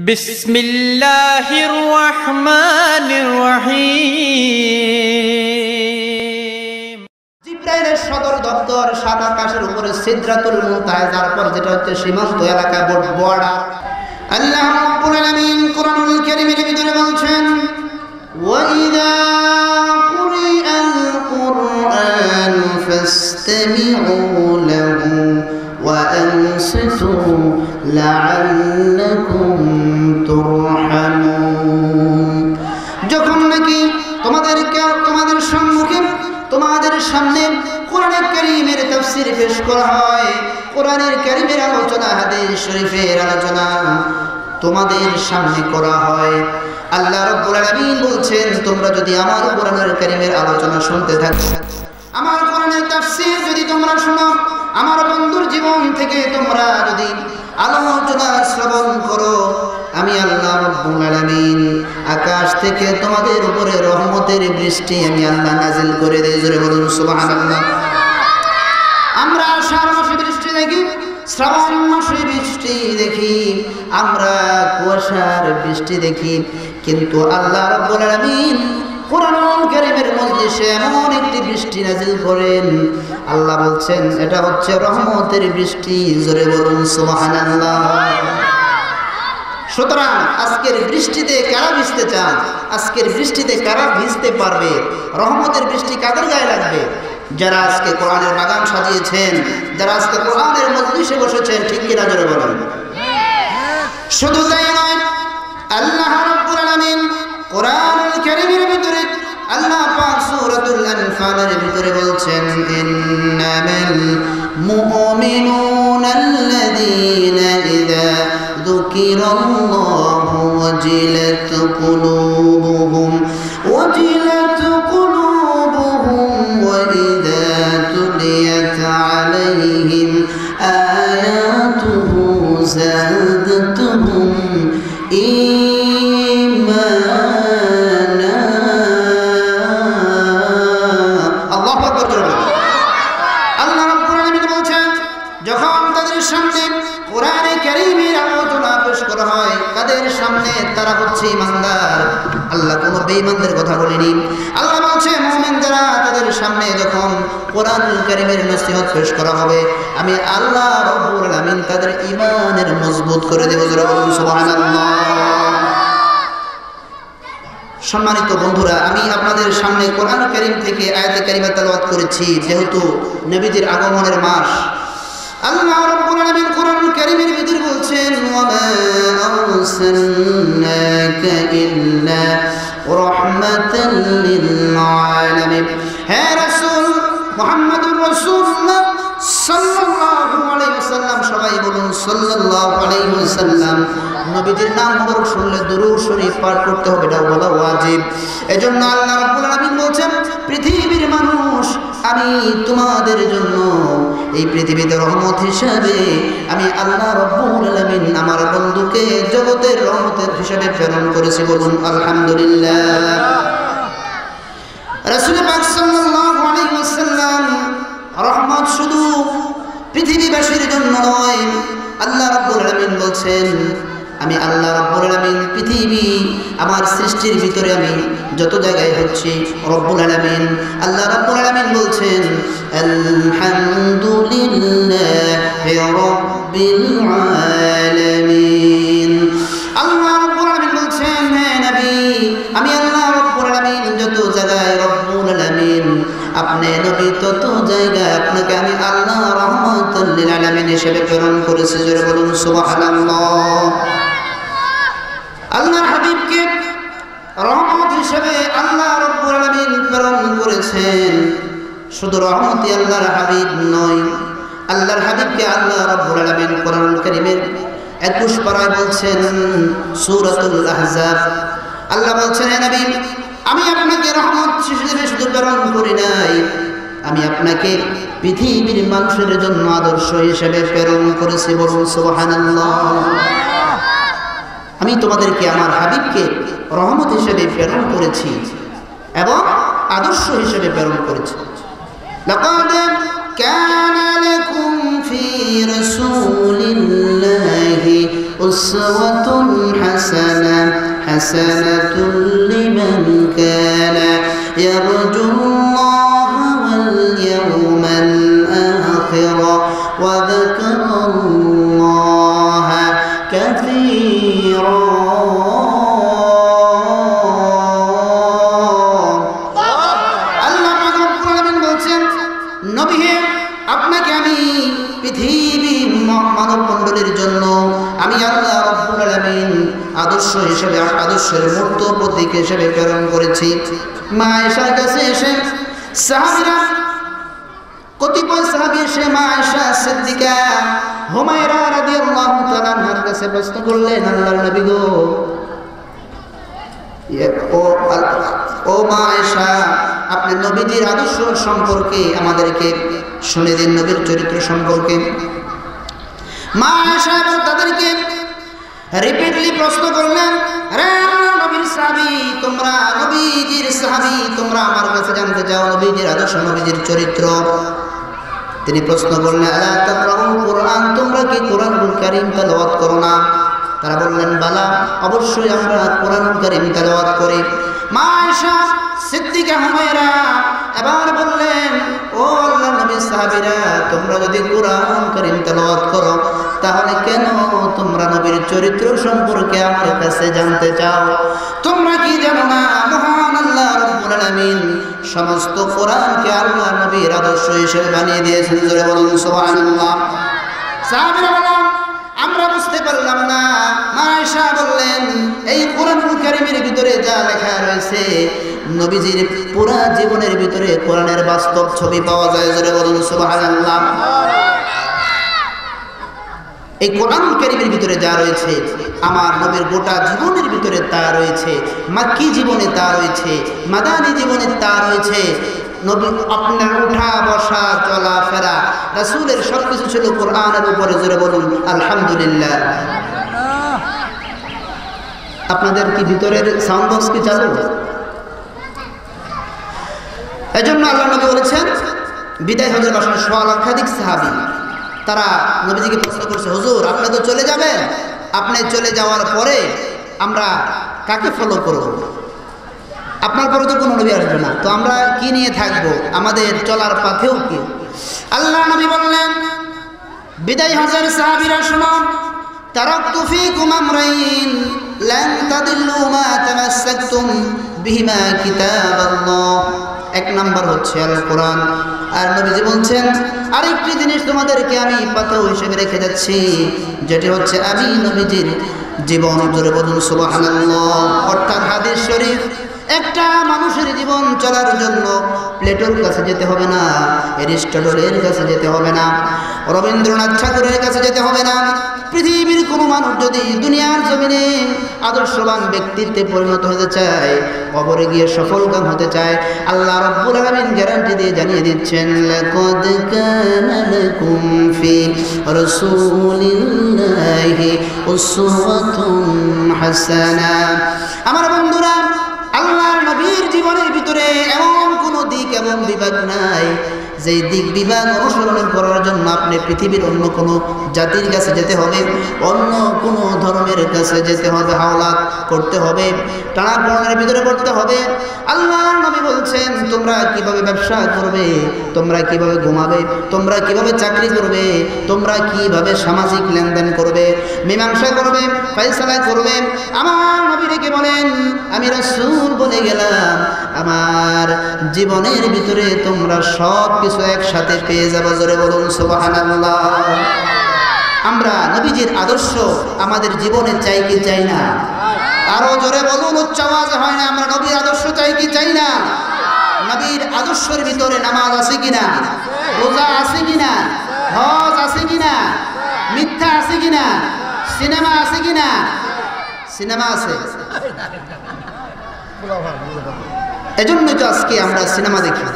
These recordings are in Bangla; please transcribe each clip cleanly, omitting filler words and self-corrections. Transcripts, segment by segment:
বিসমিল্লাহির রহমানির রহিম। জিব্রাইলের সদর দপ্তর সাত আকাশের উপরে সিদরাতুল মুনতাহা, তারপর যেটা হচ্ছে সীমান্ত এলাকা, বর্ডার। আল্লাহ রাব্বুল আলামিন কোরআনুল কারীমের ভিতরে বলছেন, ওয়া ইযা কুরিআল কুরআন ফাসতামিউ লাহু ওয়া আনসিতু লাআল্লাকুম তুরহামুন। যখন নাকি তোমাদের সম্মুখে তোমাদের সামনে কোরআনুল কারীমের তাফসীর পেশ করা হয়, কোরআনের কারীমের আলোচনা, হাদিস শরীফের আলোচনা তোমাদের সামনে করা হয়, আল্লাহ রাব্বুল আলামিন বলছেন, তোমরা যদি আমার কোরআনের কারীমের আলোচনা শুনতে থাকো, আমার কোরআনের তাফসীর যদি তোমরা শোনো, আমার বন্ধুর জীবন থেকে তোমরা যদি আলোচনা শ্রবণ করো, আমি আল্লাহ রাব্বুল আলামিন আকাশ থেকে তোমাদের উপরে রহমতের বৃষ্টি আমি আল্লাহ নাজিল করে দেই। জোরে বলুন সুবহানাল্লাহ। আমরা আষাঢ় মাসে বৃষ্টি দেখি, শ্রাবণ মাসে বৃষ্টি দেখি, আমরা কুয়াশার বৃষ্টি দেখি, কিন্তু আল্লাহ রাব্বুল আলামিন কোরআনুল কারীমের মজলিসে এমন একটি বৃষ্টি নাজিল করেন, আল্লাহ বলছেন এটা হচ্ছে রহমতের বৃষ্টি। জোরে বলুন সুবহানাল্লাহ। সুতরাং আজকের বৃষ্টিতে কারা ভিজতে চান? আজকের বৃষ্টিতে কারা ভিজতে পারবে? রহমতের বৃষ্টি কাদের গায়ে লাগবে? যারা আজকে কোরআনের বাগান সাজিয়েছেন, যারা আজকে কোরআনের মজলিসে বসেছেন, ঠিক কিনা জোরে বলেন। শুধু তাই নয়, আল্লাহ রাব্বুল আলামিন কোরআনুল কারীমের ভিতরে আল্লাহ পাক সূরাতুল আনফালের ভিতরে বলছেন, ইন্নামাল মুমিনুনা আল্লাযীনা ইযা যুকিরাল্লাহু ওয়াজিলাত কুলুবুহুম ওয়া ইযা তুলিয়াত আলাইহিম আয়াতুহু যাদাতুহুম ঈমানা। আল্লাহু আকবার। আল্লাহ রাব্বুল আলামিন বলছেন, যখন তাদের সামনে কোরআনে কারীমের আলোচনা পেশ করা হয়, তাদের সামনে তারা হচ্ছে ঈমানদার। আল্লাহ কোনো বেঈমানদের কথা বলেনি। আল্লাহ বলছে মুমিন যারা, তাদের সামনে যখন কোরআনুল কারীমের নসিহত পেশ করা হবে, আমি আল্লাহ রাব্বুল আলামিন তাদের ঈমানের মজবুত করে দেব। জোরে বলুন সুবহানাল্লাহ। সম্মানিত বন্ধুরা, আমি আপনাদের সামনে কোরআন কারীম থেকে আয়াতে কারিমা তেলাওয়াত করেছি, যেহেতু নবীজির আগমনের মাস। আল্লাহ রাব্বুল আলামিন কোরআনুল কারীমের ভিতরে বলছেন, ওয়া মা আরসালনাকা ইল্লা রাহমাতাল লিল আলামিন। হে রাসূল মুহাম্মদুর রাসূলুল্লাহ সাল্লাল্লাহু আলাইহি ওয়াসাল্লাম, সবাই বলুন সাল্লাল্লাহু আলাইহি ওয়াসাল্লাম। নবীজির নাম মুবারক শুনলে দুরূদ শরীফ পাঠ করতে হবে, এটা বলা ওয়াজিব। এজন্য আল্লাহ রাব্বুল আলামিন বলছেন, পৃথিবীর মানুষ, আমি তোমাদের জন্য এই পৃথিবীতে রহমত হিসাবে আমি আল্লাহ রাব্বুল আলামিন আমার বন্ধুকে জগতের রহমতের হিসাবে প্রেরণ করেছি। বলুন আলহামদুলিল্লাহ। রাসূল পাক সাল্লাল্লাহু আলাইহি ওয়াসাল্লাম রহমত শুধু পৃথিবীবাসীর জন্য নয়, আল্লাহ রাব্বুল আলামিন বলছেন, আমি আল্লাহ রাব্বুল আলামিন পৃথিবী আমার সৃষ্টির ভিতরে আমি যত জায়গায় হচ্ছি, রব্বুল আলামিন আল্লাহ রাব্বুল আলামিন বলছেন, আলহামদুলিল্লাহি রাব্বিল আলামিন। আল্লাহ রাব্বুল আলামিন বলছেন, হে নবী, আমি আল্লাহ রাব্বুল আলামিন যত জায়গায় রব্বুল আলামিন, আপনি নবী তত জায়গায় আপনাকে আমি আল্লাহ রাহমাতুল লিল আলামিন হিসেবে প্রেরণ করেছি। জোরে বলুন সুবহানাল্লাহ। আল্লাহর হাবিবকে রহমত হিসেবে আল্লাহ রাব্বুল আলামিন প্রেরণ করেছেন। শুধু রহমতই আল্লাহর হাবিব নয়, আল্লাহর হাবিবকে আল্লাহ রাব্বুল আলামিন কোরআনুল কারীমের 21 পারায় বলছেন, সূরাতুল আহজাব, আল্লাহ বলছেন, হে নবী, আমি আপনাকে রহমত হিসেবে শুধু প্রেরণ করি নাই, আমি আপনাকে পৃথিবীর মানুষের জন্য আদর্শ হিসেবে প্রেরণ করেছি। বলুন সুবহানাল্লাহ। আমি তোমাদেরকে আমার হাবিবকে রহমত হিসেবে প্রেরণ করেছি এবং আদর্শ হিসেবে প্রেরণ করেছি। লাকাদ কানা লাকুম ফি রাসূলিল্লাহি উসওয়াতুন হাসানাতুন লিমান কানা ইয়ারজুল্লাহ ওয়াল ইয়াওমাল আখির ওয়া যাকারাল্লাহা কাসীরা। আপনাকে আমি পৃথিবীর মানব মণ্ডলীর জন্য আমি আল্লাহ রাব্বুল আলামিন আদর্শ হিসেবে আদর্শের মূর্ত প্রতীক হিসেবে প্রেরণ করেছি। মা আয়েশার কাছে এসে সাহাবীরা কতিপয় সাহাবী এসে মা আয়েশা সিদ্দিকা হুমায়রা রাদিয়াল্লাহু তাআলা আনহার কাছে প্রশ্ন করলেন, আল্লাহর নবী গো, ও মা আয়েশা, আপনি নবীজির আদর্শ সম্পর্কে আমাদেরকে শুনে দিন, নবীর চরিত্র সম্পর্কে। মা আয়েশা তাদেরকে রিপিটলি প্রশ্ন করলেন, আরে নবীর সাহাবী, তোমরা নবীজির সাহাবী, তোমরা আমার কাছে জানতে চাও নবীজির আদর্শ, নবীজির চরিত্র। তিনি প্রশ্ন করলেন, আলা তাকরাউল কুরআন, তোমরা কি কোরআনুল কারীম তেলাওয়াত করো না? তারা বললেন, বালা, অবশ্যই আমরা কোরআনুল কারীম তেলাওয়াত করি। মা আয়েশা সিদ্দিকা হুমায়রা এবার বললেন, ও আল্লাহর নবীর সাহাবীরা, তোমরা যদি কোরআন কারীম তেলাওয়াত করো তাহলে কেন তোমরা নবীর চরিত্র সম্পর্কে আমার কাছে জানতে চাও? তোমরা কি জানো না মহান আল্লাহ রাব্বুল আলামিন সমস্ত কোরআনকে আল্লাহর নবীর আদর্শ হিসেবে বানিয়ে দিয়েছেন? জোরে বলুন সুবহানাল্লাহ। সাহাবীরা বললেন, আমরা বুঝতে পারলাম না। মা আয়েশা বললেন, এই কোরআনুল কারীমের ভিতরে যা লেখা রয়েছে নবীজির পুরা জীবনের ভিতরে কোরআনের বাস্তব ছবি পাওয়া যায়। জোরে বলুন সুবহানাল্লাহ। এই কোরআনুল কারীমের ভিতরে যা রয়েছে আমার নবীর গোটা জীবনের ভিতরে তা রয়েছে, মাক্কি জীবনে তা রয়েছে, মাদানী জীবনে তা রয়েছে। নবী আপনার উঠা বসা চলাফেরা রাসূলের সবকিছু ছিল কোরআনের উপরে। জোরে বলুন আলহামদুলিল্লাহ। আপনাদের কি ভিতরের সাউন্ড বক্স কি চালু? এজন্য আল্লাহ নবী বলেছেন, বিদায় হজের বাসনে 100 লক্ষাধিক সাহাবী তারা নবীজিকে প্রশ্ন করছে, হুজুর আপনি তো চলে যাবেন, আপনি চলে যাওয়ার পরে আমরা কাকে ফলো করব? আপনার পরে তো কোনো নবী আসবে না, তো আমরা কি নিয়ে থাকবো? আমাদের চলার পথেও কি? আল্লাহ নবী বললেন, বিদায় হজের সাহাবীরা শুনো, তারাকতু ফীকুম আমরাইন লান তাদিল্লু মা তামাসসাকতুম বিহিমা কিতাবাল্লাহ। এক নাম্বার হচ্ছে আল কোরআন। আর নবীজি বলছেন, আরেকটি জিনিস তোমাদেরকে আমি পাথর হিসেবে রেখে যাচ্ছি, যেটি হচ্ছে আমি নবীজির জীবন। জোরে বলুন সুবহানাল্লাহ। অর্থাৎ হাদিস শরীফ, একটা মানুষের জীবন চলার জন্য প্লেটোর কাছে যেতে হবে না, এরিস্টটলের কাছে যেতে হবে না, রবীন্দ্রনাথ ঠাকুরের কাছে যেতে হবে না। পৃথিবীর কোনো মানুষ যদি দুনিয়ার জমিনে আদর্শবান ব্যক্তিত্বে পরিণত হতে চায়, কবরে গিয়ে সফলকাম হতে চায়, আল্লাহ রাব্বুল আলামিন গ্যারান্টি দিয়ে জানিয়ে দিচ্ছেন, লাকাদ কানা লাকুম ফি রাসূলিল্লাহি উসওয়াতুন হাসানা। আমার বন্ধুরা, আল্লাহর নবীর জীবনের ভিতরে এমন কোনো দিক এবং বিভাগ নাই যে দিক বিভাগ অনুসরণ করার জন্য আপনি পৃথিবীর অন্য কোনো জাতির কাছে যেতে হবে, অন্য কোনো ধর্মের কাছে যেতে হবে, হাওলাত করতে হবে, টানাপোড়েনের ভিতরে পড়তে হবে। আল্লাহর নবী বলছেন, তোমরা কিভাবে ব্যবসা করবে, তোমরা কিভাবে ঘুমাবে, তোমরা কিভাবে চাকরি করবে, তোমরা কিভাবে সামাজিক লেনদেন করবে, মীমাংসা করবে, ফয়সালা করবে, আমার নবী রেখে বলেন, আমি রাসূল বলে গেলাম, আমার জীবনের ভিতরে তোমরা সব কিছু একসাথে পেয়ে যাবে। জোরে বলুন সুবহানাল্লাহ। আমরা নবীজির আদর্শ আমাদের জীবনে চাই কি চাই না? আরো জোরে বলুন, উচ্চ আওয়াজে হয় না। আমরা নবীর আদর্শ চাই কি চাই না? নবীর আদর্শের ভিতরে নামাজ আছে কিনা, রোজা আছে কিনা, হজ আছে কিনা, মিথ্যা আছে কিনা, সিনেমা আছে কিনা? সিনেমা আছে। এজন্যই তো আজকে আমরা সিনেমা দেখি।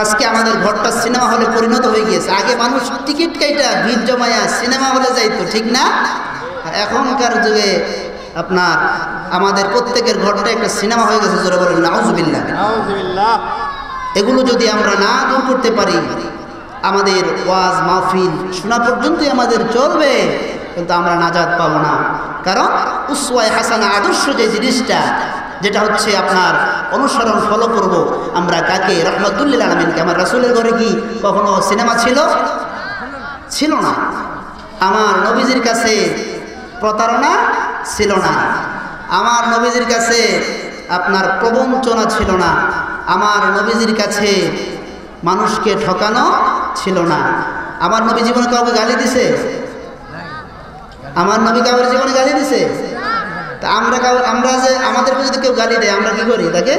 আজকে আমাদের ঘরটা সিনেমা হলে পরিণত হয়ে গিয়েছে। আগে মানুষ টিকিট কাইটা ভিড় জমায়া সিনেমা হলে যাইতো, ঠিক না? আর এখনকার যুগে আপনার আমাদের প্রত্যেকের ঘরটা একটা সিনেমা হয়ে গেছে। জোরে বলেন নাউজুবিল্লাহ। এগুলো যদি আমরা না দূর করতে পারি, আমাদের ওয়াজ মাহফিল শোনা পর্যন্তই আমাদের চলবে, কিন্তু আমরা নাজাত পাবো না। কারণ উসওয়ায়ে হাসানা আদর্শ যে জিনিসটা, যেটা হচ্ছে আপনার অনুসরণ ফলো করব আমরা কাকে? রাহমাতুল লিল আলামিনকে। আমার রাসূলের ঘরে কি কখনো সিনেমা ছিল? ছিল না। আমার নবীজির কাছে প্রতারণা ছিল না। আমার নবীজির কাছে আপনার প্রবঞ্চনা ছিল না। আমার নবীজির কাছে মানুষকে ঠকানো ছিল না। আমার নবী জীবনে কাউকে গালি দিছে? আমার নবী কাউকে জীবনে গালি দিছে? তা আমরা যে আমাদেরকে যদি কেউ গালি দেয় আমরা কি করি? তাকে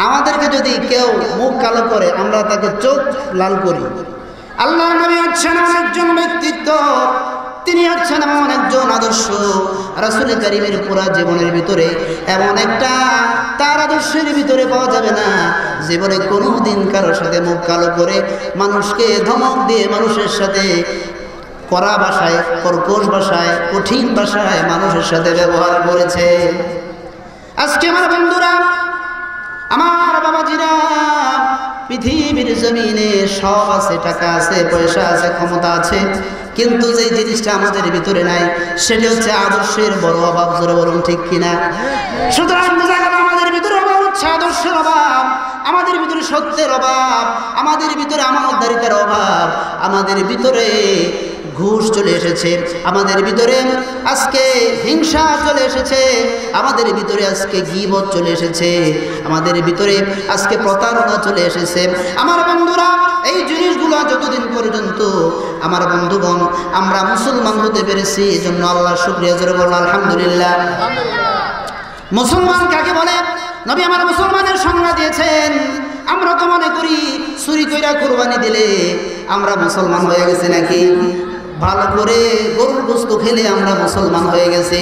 আমাদেরকে যদি কেউ মুখ কালো করে আমরা তাকে চোখ লাল করি। আল্লাহর নবী হচ্ছেন এমন একজন ব্যক্তিত্ব, তিনি হচ্ছেন এমন একজন আদর্শ। রাসূল কারীমের পুরা জীবনের ভিতরে এমন একটা তার আদর্শের ভিতরে পাওয়া যাবে না জীবনে কোনোদিন কারোর সাথে মুখ কালো করে মানুষকে ধমক দিয়ে মানুষের সাথে কড়া ভাষায়, কর্কশ ভাষায়, কঠিন ভাষায় মানুষের সাথে ব্যবহার করেছে। আজকে আমার বন্ধুরা, আমার বাবাজিরা, পৃথিবীর জমিনে সব আছে, টাকা আছে, পয়সা আছে, ক্ষমতা আছে, কিন্তু যে জিনিসটা আমাদের ভিতরে নাই সেটা হচ্ছে আদর্শের বড় অভাব। জোরে বলুন ঠিক কিনা? সুতরাং বোঝা গেল আমাদের ভিতরে অভাব হচ্ছে আদর্শের অভাব, আমাদের ভিতরে সত্যের অভাব, আমাদের ভিতরে আমানতদারিতার অভাব, আমাদের ভিতরে ঘুষ চলে এসেছে, আমাদের ভিতরে আজকে হিংসা চলে এসেছে, আমাদের ভিতরে আজকে গীবত চলে এসেছে, আমাদের ভিতরে আজকে প্রতারণা চলে এসেছে। আমার বন্ধুরা, এই জিনিসগুলো যতদিন পর্যন্ত আমার বন্ধুগণ আমরা মুসলমান হতে পেরেছি, এজন্য আল্লাহর শুকরিয়া জোরে বলুন আলহামদুলিল্লাহ। মুসলমান কাকে বলে? নবী আমার মুসলমানের সংজ্ঞা দিয়েছেন। আমরা তো মনে করি চুরি কইরা কুরবানি দিলে আমরা মুসলমান হয়ে গেছি নাকি? ভালো করে গরুর গোশত খেলে আমরা মুসলমান হয়ে গেছি।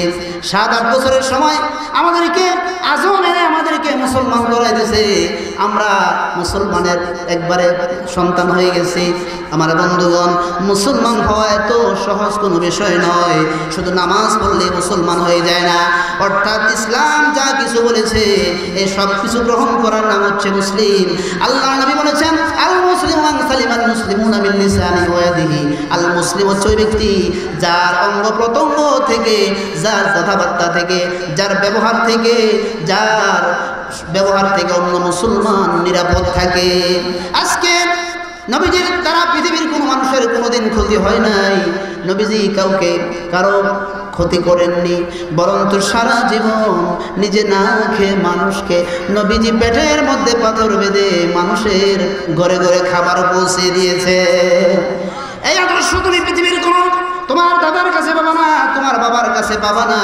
7-8 বছরের সময় আমাদেরকে আজম এনে আমাদেরকে মুসলমান করাই দিয়েছে, আমরা মুসলমানের একবারে সন্তান হয়ে গেছি। আমার বন্ধুগণ, মুসলমান হওয়া এত সহজ কোনো বিষয় নয়। শুধু নামাজ পড়লে মুসলমান হয়ে যায় না, অর্থাৎ ইসলাম যা কিছু বলেছে এই সব কিছু গ্রহণ করার নাম হচ্ছে মুসলিম। আল্লাহ নবী বলেছেন, আল মুসলিমু মান সালিমাল মুসলিমুনা মিন লিসানিহি ওয়া ইয়াদিহি। আল মুসলিম হচ্ছে ওই ব্যক্তি যার অঙ্গ প্রত্যঙ্গ থেকে, যার কথাবার্তা থেকে, যার ব্যবহার থেকে অন্য মুসলমান নিরাপদ থাকে। আজকে নবীজির দ্বারা পৃথিবীর কোনো মানুষের কোনোদিন ক্ষতি হয় নাই। নবীজি কারো ক্ষতি করেননি, বরঞ্চ সারা জীবন নিজে না খেয়ে মানুষকে, নবীজি পেটের মধ্যে পাথর বেঁধে মানুষের ঘরে ঘরে খাবার পৌঁছে দিয়েছে। এই আদর্শ তুমি পৃথিবীর কোনো তোমার দাদার কাছে পাবা না, তোমার বাবার কাছে পাবা না।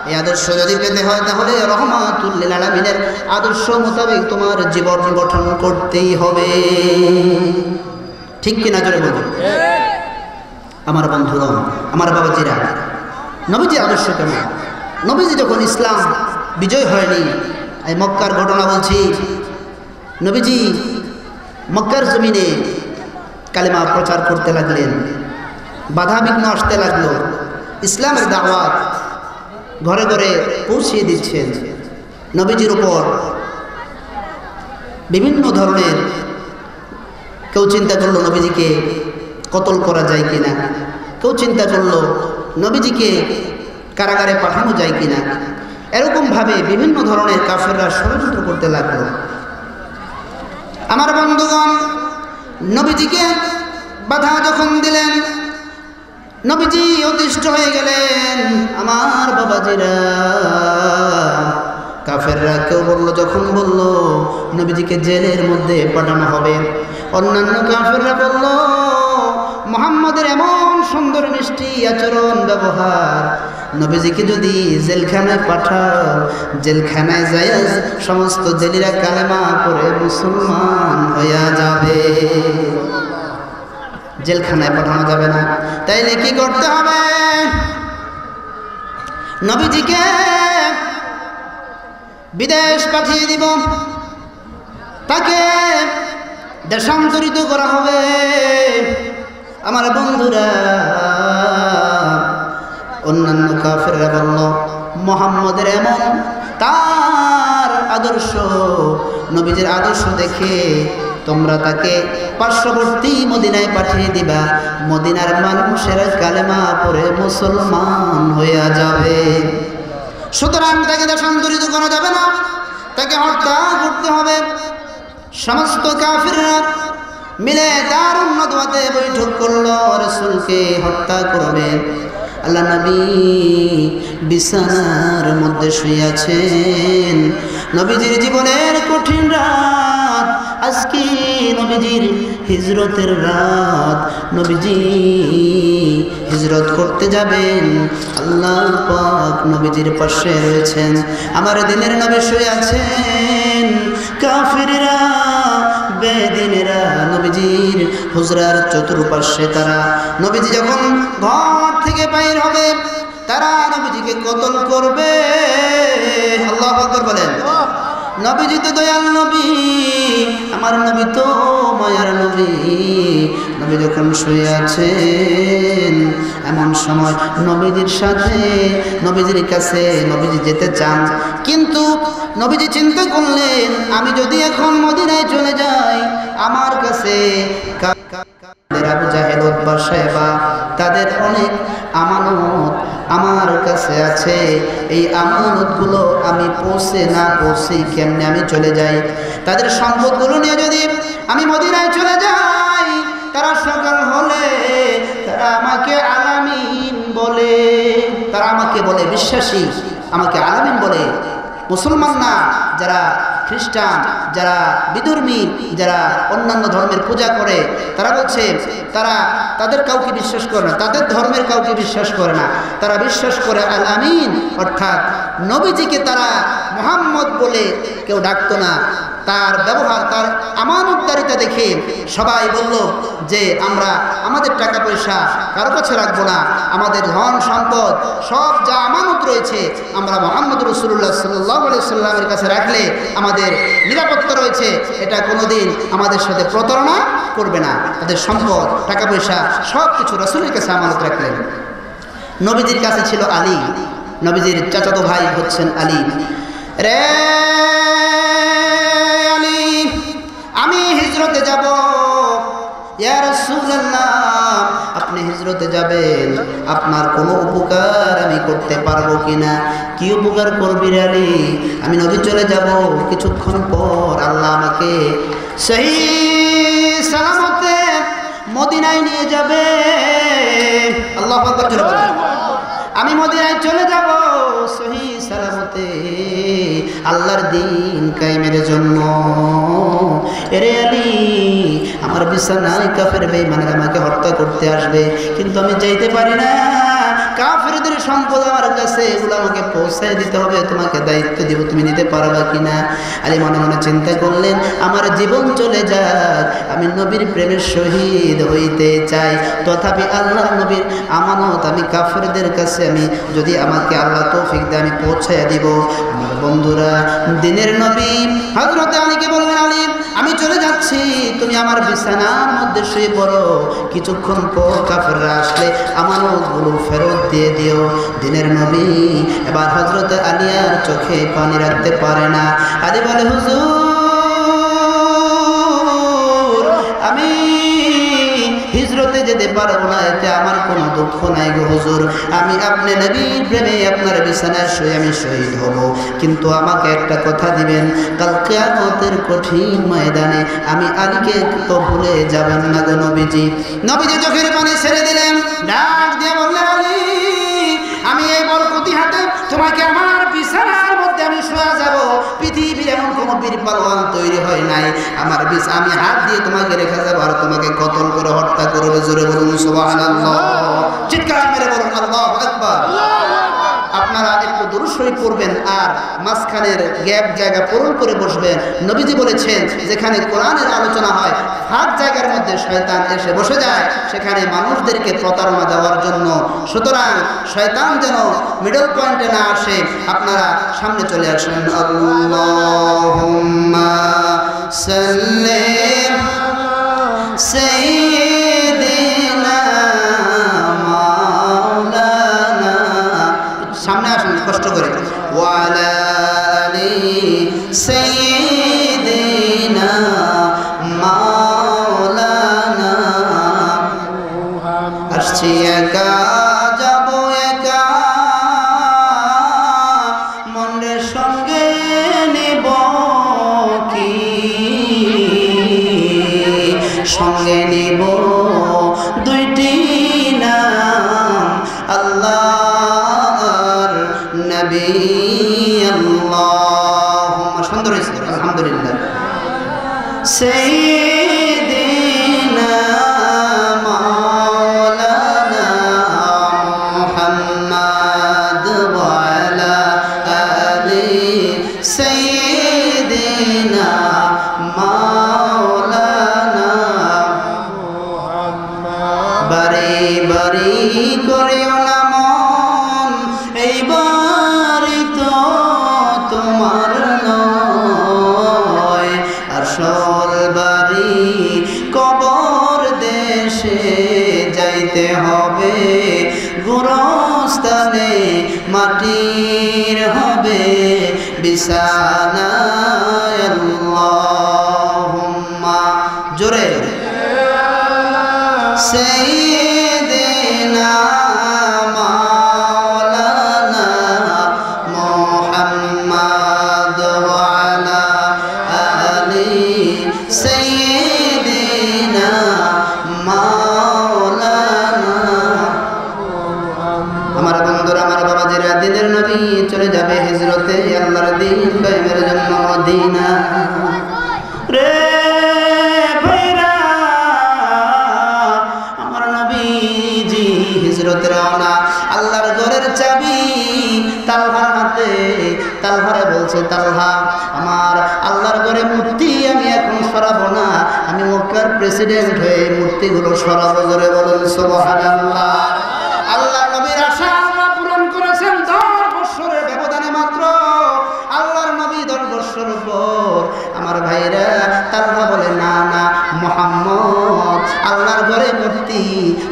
এই আদর্শ যদি পেতে হয় তাহলে রহমাতুল লিল আলামিনের আদর্শ মোতাবেক তোমার জীবন গঠন করতেই হবে। ঠিক কিনা জোরে বলুন। আমার বন্ধুরা, আমার বাবাজিরা, নবীজি আদর্শ কেমন? নবীজি যখন ইসলাম বিজয় হয়নি, এই মক্কার ঘটনা বলছি, নবীজি মক্কার জমিনে কালেমা প্রচার করতে লাগলেন, বাধা বিঘ্ন আসতে লাগলো, ইসলামের দাওয়াত ঘরে ঘরে পৌঁছিয়ে দিচ্ছেন। নবীজির উপর বিভিন্ন ধরনের, কেউ চিন্তা করলো নবীজিকে কতল করা যায় কিনা, কেউ চিন্তা করলো নবীজিকে কারাগারে পাঠানো যায় কিনা, এরকমভাবে বিভিন্ন ধরনের কাফেররা ষড়যন্ত্র করতে লাগলো। আমার বন্ধুগণ, নবীজিকে বাধা যখন দিলেন, নবীজি অতিষ্ঠ হয়ে গেলেন। আমার বাবাজিরা, কাফেররা কেউ বললো, যখন বললো নবীজিকে জেলের মধ্যে পাঠানো হবে, অন্যান্য কাফেররা বলল মুহাম্মদের এমন সুন্দর মিষ্টি আচরণ ব্যবহার, নবীজিকে যদি জেলখানায় পাঠাও, জেলখানায় যায় সমস্ত জেলিরা কালেমা করে মুসলমান হইয়া যাবে, জেলখানায় পাঠানো যাবে না। তাইলে কি করতে হবে? নবীজিকে বিদেশ পাঠিয়ে দিব, তাকে দেশান্তরিত করা হবে। আমার বন্ধুরা, অন্যান্য কাফেররা বলল মুহাম্মদের এমন তার আদর্শ, নবীজির আদর্শ দেখে তোমরা তাকে পার্শ্ববর্তী মদিনায় পাঠিয়ে দিবা, মদিনার মানুষেরা কালেমা পড়ে মুসলমান হয়ে যাবে। সুতরাং তাকে দেশান্তরিত করা যাবে না, তাকে হত্যা করতে হবে। সমস্ত কাফিররা মিলে দারুণ নদওয়াতে বৈঠক করলো, রাসূলকে হত্যা করবে। আল্লাহ নবী বিছানার মধ্যে শুয়ে আছেন। নবীজির জীবনের কঠিন রাত, আজকে নবীজির হিজরতের রাত। নবীজি হিজরত করতে যাবেন, আল্লাহ পাক নবীজির পাশে রয়েছেন। আমার দিনের নবী শুয়ে আছেন, কাফিররা বেদিনেরা নবীজির হুজরার চতুর্পার্শ্বে তারা। নবীজি যখন ঘর থেকে বাইর হবে, তারা নবীজিকে কতল করবে। আল্লাহু আকবার বলেন। নবীজি তো দয়াল নবী, আমার নবী তো মায়ার নবী। নবী যখন শুয়ে আছেন, এমন সময় নবীজির সাথে নবীজির কাছে নবীজি যেতে চান, কিন্তু নবীজি চিন্তা করলেন, আমি যদি এখন মদিনায় চলে যাই, আমার কাছে আবু জাহেল উতবা সাহেবা তাদের অনেক আমানত আমার কাছে আছে। এই আমানতগুলো আমি পৌঁছে কেমনে আমি চলে যাই? তাদের সম্পদগুলো নিয়ে যদি আমি মদিনায় চলে যাই, তারা সকাল হলে তারা আমাকে আলামিন বলে, তারা আমাকে বলে বিশ্বাসী, আমাকে আলামিন বলে। মুসলমান না, যারা খ্রিস্টান, যারা বিধর্মী, যারা অন্যান্য ধর্মের পূজা করে, তারা বলছে তারা তাদের কাউকে বিশ্বাস করে না, তাদের ধর্মের কাউকে বিশ্বাস করে না, তারা বিশ্বাস করে আল আমিন, অর্থাৎ নবীজিকে তারা মুহাম্মদ বলে কেউ ডাকতো না। তার ব্যবহার, তার আমানতদারিতা দেখে সবাই বলল যে আমরা আমাদের টাকা পয়সা কারো কাছে রাখবো না, আমাদের ধন সম্পদ সব যা আমানত রয়েছে আমরা মুহাম্মদ রাসূলুল্লাহ সাল্লাল্লাহু আলাইহি সাল্লামের কাছে রাখলে আমাদের নিরাপত্তা রয়েছে, এটা কোনোদিন আমাদের সাথে প্রতারণা করবে না। তাদের সম্পদ টাকা পয়সা সব কিছু রাসূলের কাছে আমানত রাখলেন। নবীজির কাছে ছিল আলী, নবীজির চাচাতো ভাই হচ্ছেন আলী। রে আলী, আমি হিজরতে যাব। ইয়া রাসূলুল্লাহ, আপনি হিজরতে যাবেন, আপনার কোনো উপকার আমি করতে পারবো কিনা? কি উপকার করবি রে আলী? আমি নবী চলে যাব, কিছুক্ষণ পর আল্লাহ আমাকে সহি সালামতে মদিনায় নিয়ে যাবে। আল্লাহু আকবার জোরে বলেন। আমি মদিনায় চলে যাব সহি সালামতে আল্লাহর দিন কায়েমের জন্য। এরে আলী, আমার বিছানায় কাফের বেঈমানরা আমাকে হত্যা করতে আসবে, কিন্তু আমি যাইতে পারি না। কাফেরদের সম্পদ আমার কাছে, এগুলো আমাকে পৌঁছায় দিতে হবে, তোমাকে দায়িত্ব দিব, তুমি নিতে পারবা কিনা? আলী মনে মনে চিন্তা করলেন, আমার জীবন চলে যাক, আমি নবীর প্রেমের শহীদ হইতে চাই, তথাপি আল্লাহর নবীর আমানত আমি কাফেরদের কাছে, আমি যদি আমাকে আল্লাহ তৌফিক দেয় আমি পৌঁছায় দিব। আমার বন্ধুরা, দিনের নবী হযরত আলীকে বললেন, আলী আমি চলে যাচ্ছি, তুমি আমার বিছানার মধ্যে শুয়ে পড়ো, কিছুক্ষণ পর কাফেররা আসলে আমানতগুলো ফেরত দিয়ে দিও। দিনের নবী এবার হযরত আলী আর চোখে পানি রাখতে পারে না। আলী বলে, হুজুর আমি হিজরতে যেতে পারবো না, এতে আমার কোনো দুঃখ নাই গো হুজুর, আমি আপনি নবীর প্রেমে আপনার বিছানায় শুয়ে আমি শহীদ হব, কিন্তু আমাকে একটা কথা দিবেন, কাল কিয়ামতের কঠিন ময়দানে আমি আলীকে তো ভুলে যাবেন না গো নবীজি। নবীজি চোখের পানি ছেড়ে দিলেন, ডাক দিয়ে বললেন, আলী আমি এই বরকতি হাতে তোমাকে আমার বিছানার মধ্যে আমি শোয়া যাব। পৃথিবীর এমন কোনো বীর পালোয়ান তৈরি হয় নাই, আমার আমি হাত দিয়ে তোমাকে রেখে যাবো আর তোমাকে কতল করে হত্যা করবে। জোরে বলুন সুবহানাল্লাহ, চিৎকার মেরে বলুন আল্লাহু আকবার। আপনারা একটু দুরূদ শরীফ পড়বেন আর মাঝখানের গ্যাপ জায়গা পূরণ করে বসবেন। নবীজি বলেছেন, যেখানে কোরআনের আলোচনা হয় ফাঁক জায়গার মধ্যে শয়তান এসে বসে যায়, সেখানে মানুষদেরকে প্রতারণা দেওয়ার জন্য। সুতরাং শয়তান যেন মিডল পয়েন্টে না আসে, আপনারা সামনে চলে আসেন। আল্লাহুম্মা সাল্লি সাইয়্যিদিনা মাওলানা, সামনে আসেন কষ্ট করে, ওয়া আলা আলি সাইয়্যিদিনা নবী আল্লাহুম্মা সুন্দর হয়েছে আলহামদুলিল্লাহ সাইয়্যিদিনা মাওলানা মুহাম্মদ ওয়া আলা আলি সাইয়্যিদিনা মাওলানা মুহাম্মদ বারে বারে করিও না মন এইবারই তো তোমার নয় আসল বাড়ি কবর দেশে যাইতে হবে গোরস্থানে মাটির হবে বিছানা আল্লাহুম্মা জোরে সাইয়্যিদিনা মাওলানা মুহাম্মদ ওয়া আলা আলি সাইয়্যিদিনা মাওলানা আমার বন্ধুরা আমার বাবাজিরা দিনের নবী চলে যাবে হিজরতে আল্লাহর দ্বীন কায়েমের জন্য মদিনা রে ভাইরা আমার নবীজি হিজরতে রওনা আল্লাহর ঘরের চাবি তালহার হাতে তালহারে বলছে তালহা আমার আল্লাহর ঘরে মূর্তি আমি এখন সরাবো না আমি মক্কার প্রেসিডেন্ট হয়ে মূর্তিগুলো সরাবো জোরে বলুন সুবহানাল্লাহ আল্লাহ নবীর আশা আল্লাহ পূরণ করেছেন 10 বছরের ব্যবধানে মাত্র আল্লাহর নবী 10 বছর পর আমার ভাইরা তালহা বলে না না মুহাম্মদ আল্লাহর ঘরে মূর্তি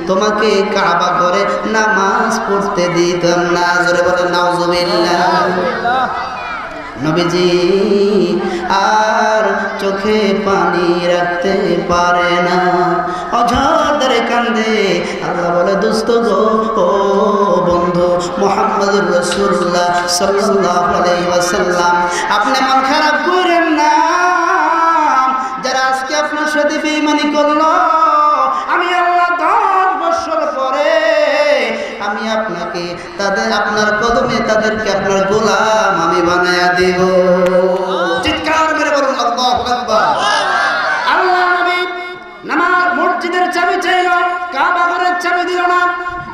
তোমাকে কাবা করে নামাজ পড়তে দিতাম না জোরে বলে নাউজুবিল্লাহ নবীজি আর চোখে পানি রাখতে পারে না অঝর ধরে কান্দে আল্লাহ বলে দোস্ত গো ও বন্ধু মুহাম্মদুর রাসূলুল্লাহ সাল্লাল্লাহু আলাইহি ওয়াসাল্লাম আপনি মন খারাপ করেন না যারা আজকে আপনার সাথে বেঈমানি করলো আমি আল্লাহ 10 বছর পরে আমি আপনাকে তাদের আপনার কদমে তাদেরকে আপনার গোলাম আমি বানায়া দেব চিৎকার মেরে বলুন আল্লাহু আকবার আল্লাহ নবী নামাজ মসজিদের চাবি চাইলো কাবা ঘরের চাবি দিল না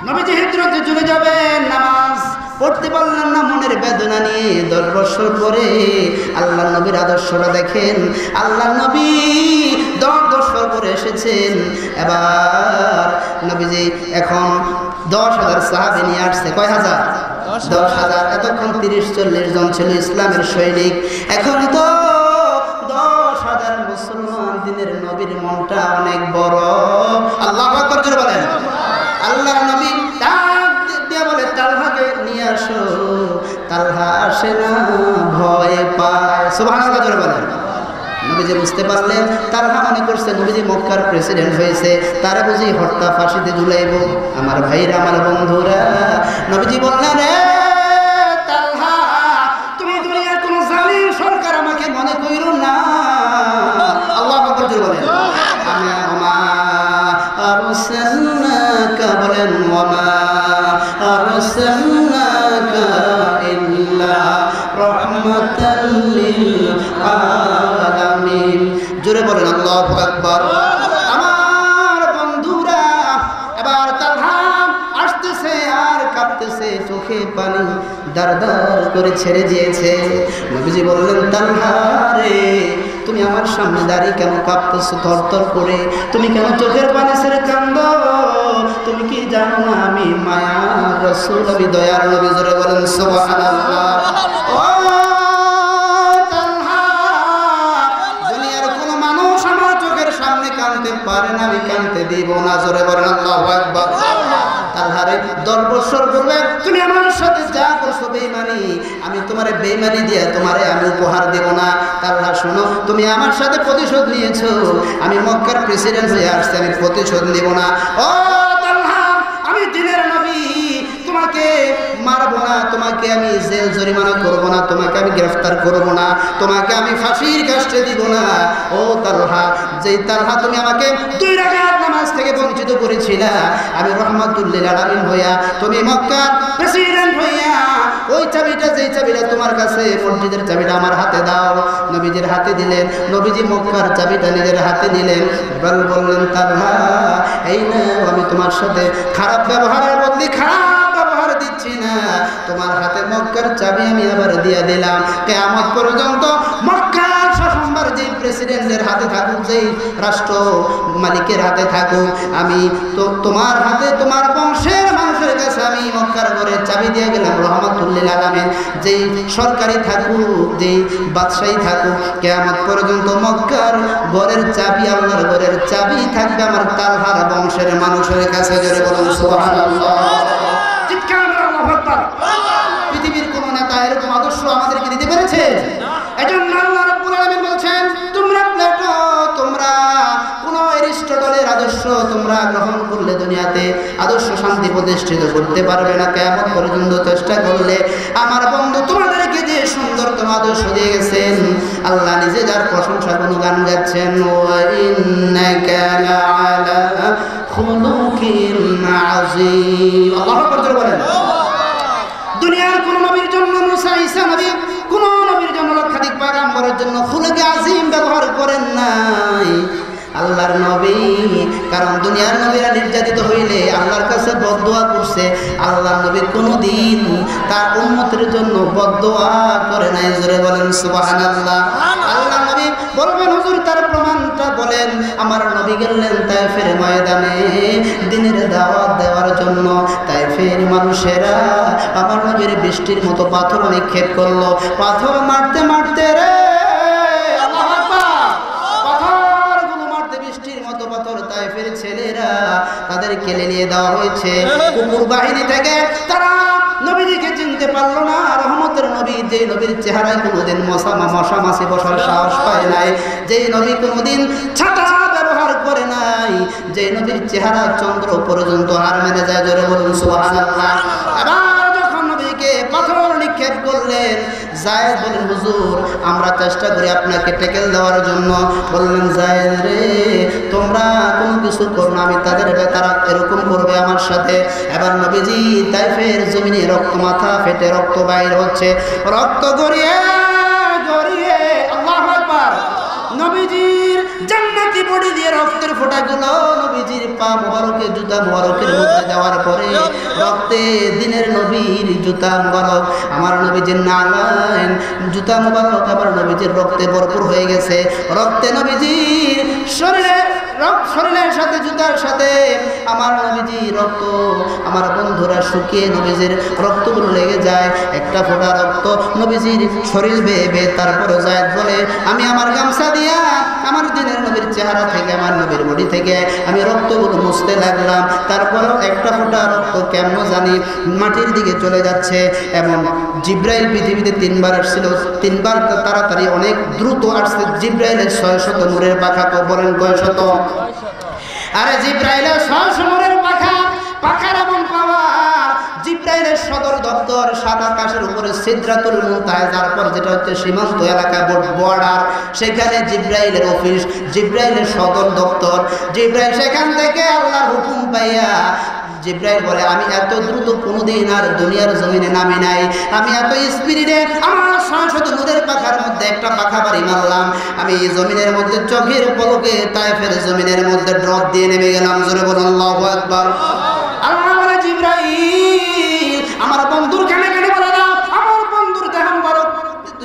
নবীজি হিজরতে চলে যাবেন নামাজ পড়তে পারলেন না মনের বেদনা নিয়ে 10 বছর পরে আল্লাহ নবীর আদর্শটা দেখেন আল্লাহ নবী 10 বছর পরে এসেছেন এবার নবীজি এখন 10,000 সাহাবী নিয়ে আসছে কয় হাজার 10,000 এতক্ষণ 30-40 জন ছিল ইসলামের সৈনিক এখন তো 10,000 মুসলমান দিনের নবীর মনটা অনেক বড় আল্লাহু আকবার জোরে বলেন আল্লাহ নবী ডাক দিয়ে বলে তালহাকে নিয়ে আসো তালহা আসে না ভয় পায় সুবহানাল্লাহ জোরে বলেন নবীজি বুঝতে পারলেন তালহা মনে করছে নবীজি মক্কার প্রেসিডেন্ট হয়েছে তারা বুঝি হত্যা ফাঁসিতে ঝুলাইব আমার ভাইরা আমার বন্ধুরা নবীজি বললেন রে তালহা তুমি দুনিয়ার কোন জালিম সরকার আমাকে মনে কইরো না আল্লাহু আকবার জোরে বলেন আমি আমা আরসালনাকা বলেন ওয়ামা আরসালনাকা ইল্লা রাহমাতাল লিল আলামিন জোরে বলেন আল্লাহু আকবার আমার বন্ধুরা এবার তালহা আসতেছে আর কাঁপতেছে চোখে পানি দারদার করে ছেড়ে দিয়েছে নবীজি বললেন তালহা রে তুমি আমার সামনে দাঁড়িয়ে কেন কাঁপতেছো থরথর করে তুমি কেন চোখের পানি ছেড়ে কাঁদো তুমি কি জানো না আমি মায়ার রাসূল আমি দয়ার নবী জোরে বলেন সুবহানাল্লাহ ও তালহা দুনিয়ার কোন মানুষ আমার চোখের সামনে কাঁদতে পারে না আমি কাঁদতে দিব না জোরে বলেন আল্লাহু আকবার তালহারে 10 বছর পূর্বে তুমি আমার সাথে যা করছো বেঈমানি আমি তোমারে বেঈমানি দিয়ে তোমারে আমি উপহার দেব না তালহা শোনো তুমি আমার সাথে প্রতিশোধ নিয়েছো আমি মক্কার প্রেসিডেন্ট হয়ে আসছি আমি প্রতিশোধ নেব না ও তালহা আমি দিনের নবী তোমাকে মারবো না তোমাকে আমি জেল জরিমানা করব না তোমাকে আমি গ্রেফতার করব না তোমাকে আমি ফাঁসির কাস্টে দিব না ও তালহা যেই তালহা তুমি আমাকে 2 রাকাত নামাজ থেকে বঞ্চিত করেছিলা আমি রহমাতুল লিল আলামিন হইয়া তুমি মক্কার প্রেসিডেন্ট হইয়া ওই চাবিটা, যেই চাবিটা তোমার কাছে, মসজিদের চাবিটা আমার হাতে দাও। নবীজির হাতে দিলেন। নবীজি মক্কার চাবিটা নিজের হাতে নিলেন। এবার বললেন তালহা, এই না, আমি তোমার সাথে খারাপ ব্যবহারের বদলে খারাপ ব্যবহার দিচ্ছি না, তোমার হাতে মক্কার চাবি আমি আবার দিয়ে দিলাম। কিয়ামত পর্যন্ত মক্কার শাসনভার যেই প্রেসিডেন্টের হাতে থাকুক, যেই রাষ্ট্র মালিকের হাতে থাকুক, আমি তো তোমার হাতে, তোমার বংশের মানুষের কাছে আমি মক্কার ঘরের চাবি দিয়ে গেলাম রহমাতুল্লিল আলামিন। যেই সরকারি থাকুক, যেই বাদশাহী থাকুক, কিয়ামত পর্যন্ত মক্কার ঘরের চাবি, আল্লাহর ঘরের চাবি থাকবে আমার তালহার বংশের মানুষের কাছে। জোরে বলুন সুবহানাল্লাহ। পৃথিবীর কোন নেতা এরকম আদর্শ আমাদেরকে দিতে পেরেছে? এজন্য আল্লাহ রাব্বুল আলামিন বলছেন, তোমরা প্লেটো, তোমরা কোন এরিস্টটলের আদর্শ তোমরা গ্রহণ করলে দুনিয়াতে আদর্শ শান্তি প্রতিষ্ঠিত করতে পারবে না। কিয়ামত পর্যন্ত চেষ্টা করলে আমার বন্ধু তোমাদেরকে যে সুন্দরতম আদর্শ দিয়ে গেছেন, আল্লাহ নিজে যার প্রশংসা গুণগান গাচ্ছেন, ওয়া ইন্নাকা লাআলা খুলুকিন আযীম। আল্লাহু আকবার বলেন। দুনিয়ার কোন নবীর জন্য, মুসা ঈসা নবী কোন নবীর জন্য, লক্ষাধিক পয়গম্বরের জন্য খুলুকে আযীম ব্যবহার করেন নাই আল্লাহর নবী। কারণ দুনিয়ার নবীরা নির্যাতিত হইলে আল্লাহর কাছে বদদোয়া করছে, আল্লাহর নবী কোনদিন তার উম্মতের জন্য বদদোয়া করে নাই। জোরে বলেন সুবহানাল্লাহ। আল্লাহর নবী বলবেন, হুজুর তার প্রমাণটা বলেন। আমার নবী গেলেন তায়েফের ময়দানে দ্বীনের দাওয়াত দেওয়ার জন্য। তায়েফের মানুষেরা আমার নবীর বৃষ্টির মতো পাথর নিক্ষেপ করলো। পাথর মারতে মারতে রে ছেলেরা তাদের কেলে নিয়ে দেওয়া হয়েছে। কুকুর বাহিনী থেকে তারা নবীজিকে চিনতে পারলো না। রহমতের নবী, যে নবীর চেহারায় কোনোদিন মশা মাছি বসার সাহস পায় নাই, যে নবী কোনোদিন ছাতা ব্যবহার করে নাই, যে নবীর চেহারা চন্দ্র পর্যন্ত হার মেনে যায়। জোরে বলুন সুবহানাল্লাহ। আবার যখন নবীকে পাথর নিক্ষেপ করলেন, যায়েদ বলেন, হুজুর আমরা চেষ্টা করি আপনাকে টেকেল দেওয়ার জন্য। বললেন, যায়েদ রে, তোমরা কোনো কিছু করো না, আমি তারা এরকম করবে আমার সাথে। এবার নবীজি তায়েফের জমিনে রক্ত, মাথা ফেটে রক্ত বাইর হচ্ছে, রক্ত গড়িয়ে গড়িয়ে, আল্লাহু আকবার, নবীজির জান্নাতি বডি দিয়ে রক্তের ফোঁটাগুলো নবীজির পা মোবারকে, জুতা মোবারকের মধ্যে দেওয়ার পরে রক্তে দিনের নবীর জুতা মোবারক, আমার নবীজির নালাইন জুতা মোবারক আবার নবীজির রক্তে ভরপুর হয়ে গেছে। রক্তে নবীজির শরীরের সাথে, জুতার সাথে আমার নবীজি রক্ত, আমার বন্ধুরা শুকিয়ে নবীজির রক্তগুলো লেগে যায়। একটা ফোঁটা রক্ত নবীজির শরীর বেয়ে বেয়ে। তারপরে যায়েদ বলে, আমি আমার গামছা দিয়া আমার দিনের নবীর চেহারা থেকে, আমার নবীর বডি থেকে আমি রক্তগুলো মুছতে লাগলাম। তারপরেও একটা ফোঁটা রক্ত কেমন জানি মাটির দিকে চলে যাচ্ছে। এমন জিব্রাইল পৃথিবীতে 3 বার আসছিল, 3 বার তাড়াতাড়ি অনেক দ্রুত আসছে। জিব্রাইলের 600 নূরের পাখা। তো বলেন কয় শত? আরে জিব্রাইলের 600 নূরের পাখা, পাখার এমন পাওয়ার। জিব্রাইলের সদর দপ্তর সাত আকাশের উপরে সিদরাতুল মুনতাহা, তারপর যেটা হচ্ছে সীমান্ত এলাকা, বর্ডার, সেখানে জিব্রাইলের অফিস, জিব্রাইলের সদর দপ্তর। জিব্রাইল সেখান থেকে আল্লাহর হুকুম পাইয়া জিব্রাইল বলে, আমি এত দ্রুত কোনোদিন আর দুনিয়ার জমিনে নামি নাই। আমি এত স্পিডে আমার 600 নূরের পাখার মধ্যে একটা পাখা বাড়ি মারলাম। আমি এই জমিনের মধ্যে চোখের পলকে তায়েফের জমিনের মধ্যে ড্রপ দিয়ে নেমে গেলাম। জোরে বলুন আল্লাহু আকবার। আল্লাহ বলে, জিব্রাইল আমার বন্ধুর কানে কানে বলে দাও, আমার বন্ধুর দেহ মুবারক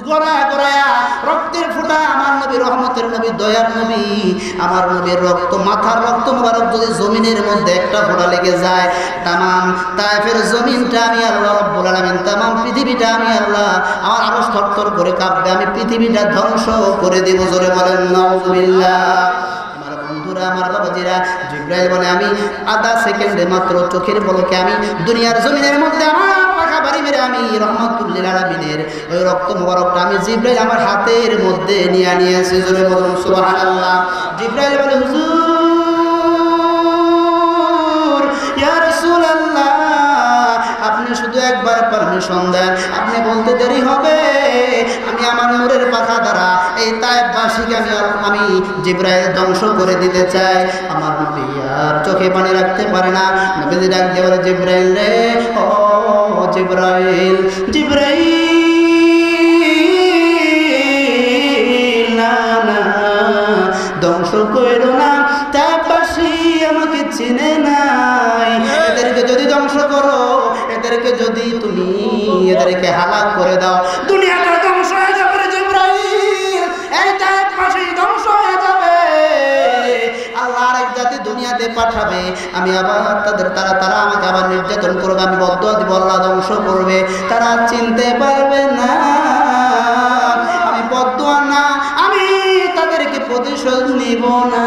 গড়ায়া গড়ায়া রক্তের ফোঁটা, আমার নবী রহমতের নবী, দয়ার নবী, আমার নবীর রক্ত, মাথার রক্ত মুবারক যদি জমিনের মধ্যে একটা ফোঁটা লেগে যায়, তামাম তায়েফের জমিনটা আমি আল্লাহ রাব্বুল আলামিন, তামাম পৃথিবীটা আমি আল্লাহ, আমার আরো থরথর করে কাঁপবে, আমি পৃথিবীটা ধ্বংস করে দেব। জোরে বলেন নাউযুবিল্লাহ। আমার বন্ধুরা, আমার বাবাজিরা, জিব্রাইল বলে, আমি আধা সেকেন্ডে মাত্র চোখের পলকে আমি দুনিয়ার জমিনের মধ্যে আমার পাখা বাড়ি মেরে আমি রহমাতুল্লিল আলামিনের ওই রক্ত মুবারকটা আমি জিব্রাইল আমার হাতের মধ্যে নিয়ে নিয়েছি। জোরে বলুন সুবহানাল্লাহ। জিব্রাইল বলে, হুজুর ইয়া রাসূলুল্লাহ, আপনি শুধু একবার পারমিশন দেন, আপনি বলতে দেরি হবে, আমি আমার নূরের পাখা দ্বারা এই তায়েফবাসীকে আমি জিবরাইল ধ্বংস করে দিতে চাই। আমার নবী আর চোখে পানি রাখতে পারে না, নবীজি ডাক দিয়ে বলে, জিবরাইল রে, ও জিবরাইল, জিবরাইল না না, ধ্বংস করো না, তায়েফবাসী আমাকে চিনে নাই, এদেরকে যদি ধ্বংস করো, এদেরকে যদি তুমি এদেরকে হালাক করে দাও, দুনিয়াটা ধ্বংস হয়ে যাবে রে জিবরাইল, এই তায়েফবাসী ধ্বংস হয়ে যাবে, আল্লাহ আরেক জাতি দুনিয়াতে পাঠাবে, আমি আবার তারা আমাকে আবার নির্যাতন করবে, আমি বদদুয়া দিব, আল্লাহ ধ্বংস করবে, তারা চিনতে পারবে না আমি বদদুয়া না, আমি তাদেরকে প্রতিশোধ নিব না,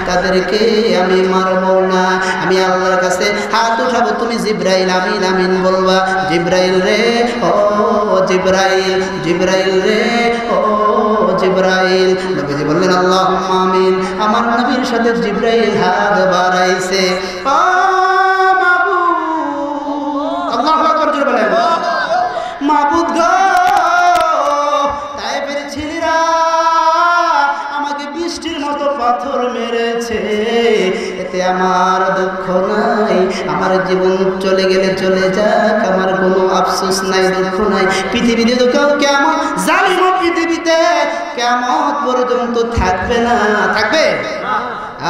তাদেরকে আমি মারব না, আমি আল্লাহর কাছে হাত উঠাবো, তুমি জিবরাইল আমিন আমিন বলবা, জিবরাইল রে, ও জিবরাইল, জিবরাইল রে, ও জিবরাইল। নবীজি বললেন আল্লাহুম্মা আমিন। আমার নবীর সাথে জিবরাইল হাত বাড়াইছে, ও মাবুদ, আল্লাহু আকবার জোরে বলেন, মাবুদ গো, তায়েফের ছেলেরা আমাকে বৃষ্টির মতো পাথর মেরেছে, এতে আমার দুঃখ নাই, আমার জীবন চলে গেলে চলে যাক, আমার কোনো আফসোস নাই, দুঃখ নাই, পৃথিবীতে তো কেউ কেমন জালিম পৃথিবীতে কেমন পর্যন্ত থাকবে না, থাকবে,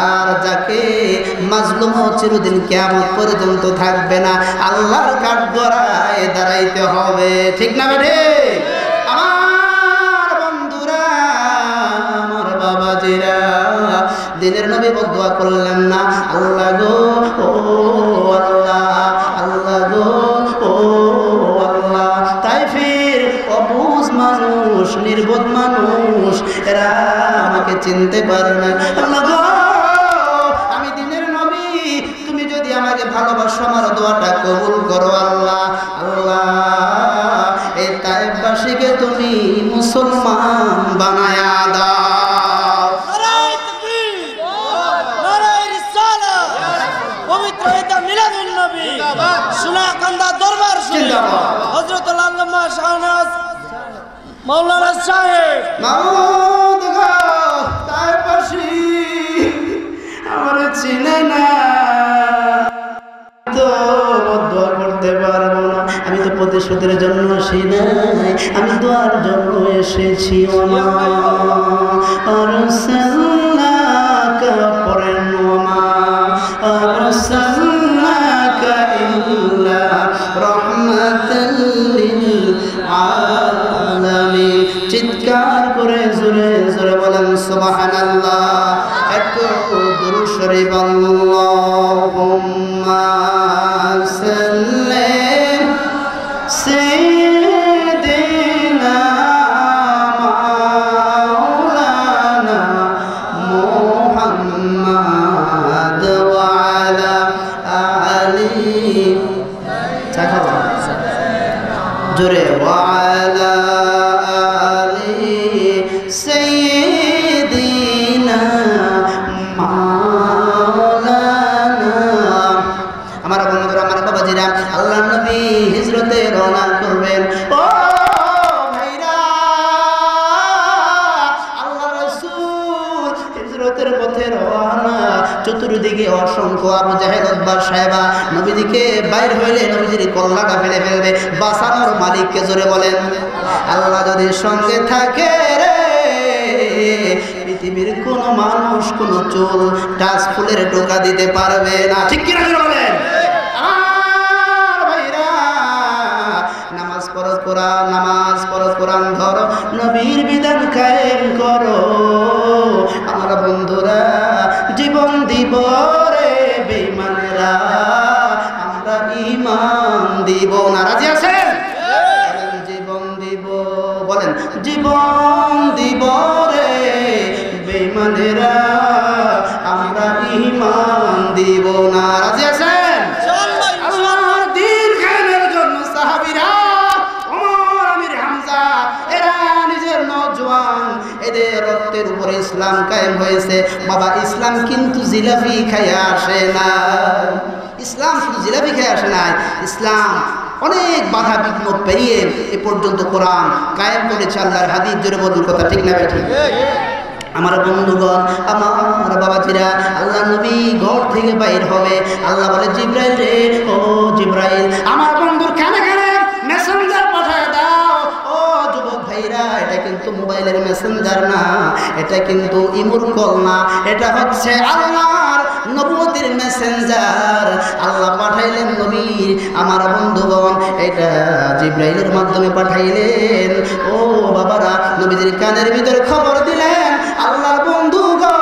আর যাকে মাজলুম চিরদিন কিয়ামত পর্যন্ত থাকবে না, আল্লাহর কাঠগড়ায় দাঁড়াইতে হবে, ঠিক না বেঠে? আমার বন্ধুরা, আমার বাবাজিরা, দিনের নবী বদদুয়া করলেন না, আল্লাহ গো, ও আল্লাহ, আল্লাহ গো, ও আল্লাহ, তাইফের অবুঝ মানুষ, নির্বোধ মানুষ, এরা আমাকে চিনতে পারে না, আল্লাহ গো, আমি দিনের নবী, তুমি যদি আমাকে ভালোবাসো, আমার দোয়াটা কবুল করো, আল্লাহ, আল্লাহ, এই তায়েফবাসীকে তুমি মুসলমান বানায়া দাও। মাওলানা সাহেব, মামুদ গো, তায়েফবাসী আমার চিনে না, তো বদদুয়া করতে পারবো না, আমি তো প্রতিশোধের জন্য আসি নাই, আমি দোয়ার জন্য এসেছি, ওমা আরসালনাকা, পড়েন ওমা আরসালনাকা ইল্লা রাহমাতাল লিল আলামিন। চিৎকার করে জোরে জোরে বলেন সুবহানাল্লাহ, একটু দুরূদ শরীফ, আল্লাহুম্মা সাল্লি সাইয়্যিদিনা মাওলানা মুহাম্মাদ ওয়া আলা আলি, জোরে, ওয়া আলা আলি সাইয়্যিদিনা মাওলানা। আমার বন্ধুরা, আমার বাবাজিরা, আল্লাহর নবী হিজরতে রওনা করবেন, ও ভাইরা, আল্লাহর রাসূল হিজরতের পথে রওনা, চতুর্দিকে অসংখ্য আবু জাহেল উতবা সাহেবা নবীজিকে বাইর হইলে নবীজির কল্লাটা ফেলে ফেলবে, বাঁচানোর মালিককে জোরে বলেন, আল্লাহ যদি সঙ্গে থাকে রে, পৃথিবীর কোন মানুষ কোন চুল টাচ ফুলের টোকা দিতে পারবে না, ঠিক কিনা জোরে বলেন? আমার ভাইরা, নামাজ পড়ো, কোরআন, নামাজ পড়ো, কোরআন ধরো, নবীর বিধান কায়েম করো। আমার বন্ধুরা, জীবন দিব রে বেঈমানেরা, আমরা ঈমান দিব না, রাজি আছেন? জীবন দিব, বলেন, জীবন দিব রে বেঈমানেরা, আমরা ঈমান দিব না, রাজি আছেন? আল্লাহর দ্বীন কায়েমের জন্য সাহাবীরা, ওমর, আমির হামজা, এরা নিজের নওজোয়ান, এদের রক্তের উপরে ইসলাম কায়েম হয়েছে। বাবা, ইসলাম কিন্তু জিলাপি খাইয়া আসে না, ইসলাম শুধু জিলাপি খেয়ে আসে নাই, ইসলাম অনেক বাধা বিঘ্ন পেরিয়ে এ পর্যন্ত কোরআন কায়েম করেছে। আল্লাহর হাদিস জোরে বলুন কথা ঠিক না ঠিক? আমার বন্ধুগণ, আমার বাবাজিরা, আল্লাহ নবী ঘর থেকে বাইর হবে, আল্লাহ বলে জিব্রাইল রে, ও জিব্রাইল আমার বন্ধুর কানে কানে মেসেঞ্জার পাঠায় দাও। ও যুবক ভাইরা, এটা কিন্তু মোবাইলের মেসেঞ্জার না, এটা কিন্তু ইমুর কল না, এটা হচ্ছে আল্লাহর নবুয়তের মেসেঞ্জার। আল্লাহ পাঠাইলেন নবীর, আমার বন্ধুগণ এটা জিব্রাইলের মাধ্যমে পাঠাইলেন। ও বাবারা, নবীদের কানের ভিতরে খবর দিলেন আল্লাহর বন্ধু গো,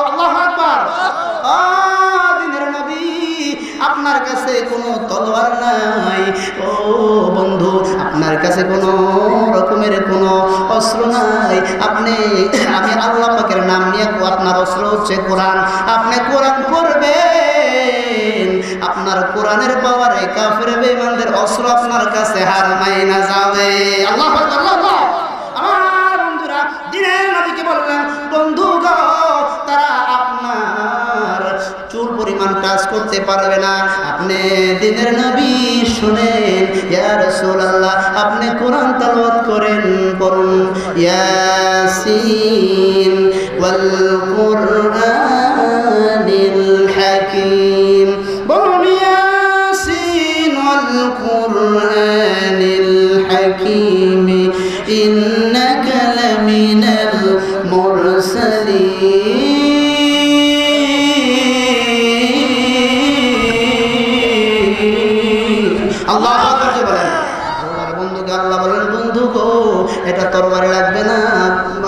আল্লাহু আকবার, দিনের নবী আপনার কাছে কোনো তলোয়ার নাই, ও বন্ধু আপনার কাছে কোনো রকমের কোনো অস্ত্র নাই, আমি আল্লাহ পাকের নাম নিয়ে, আপনার অস্ত্র হচ্ছে কোরআন, আপনি কোরআন পড়বেন, আপনার কোরআনের পাওয়ারে কাফের বেঈমানদের অস্ত্র আপনার কাছে হার মাইনা যাবে। আল্লাহু আকবার, আল্লাহ। আমার বন্ধুরা দিনের নবীকে বললেন বন্ধু গো, তারা আপনার চুল পরিমাণ টাচ করতে পারবে না। আপনি দিনের নবী শুনেন, ইয়া রাসূলুল্লাহ আপনি কোরআন তেলাওয়াত করেন, পড়ুন ইয়াসিন ওয়াল কুরআনিল হাকীম, বলুন ইয়াসিন ওয়াল কুরআনিল হাকীম ইন্নাকা লামিনাল মুরসালিন। আল্লাহু আকবার বলেন। আল্লাহর বন্ধুকে আল্লাহ বলেন বন্ধু গো, এটা তরবারি লাগবে না,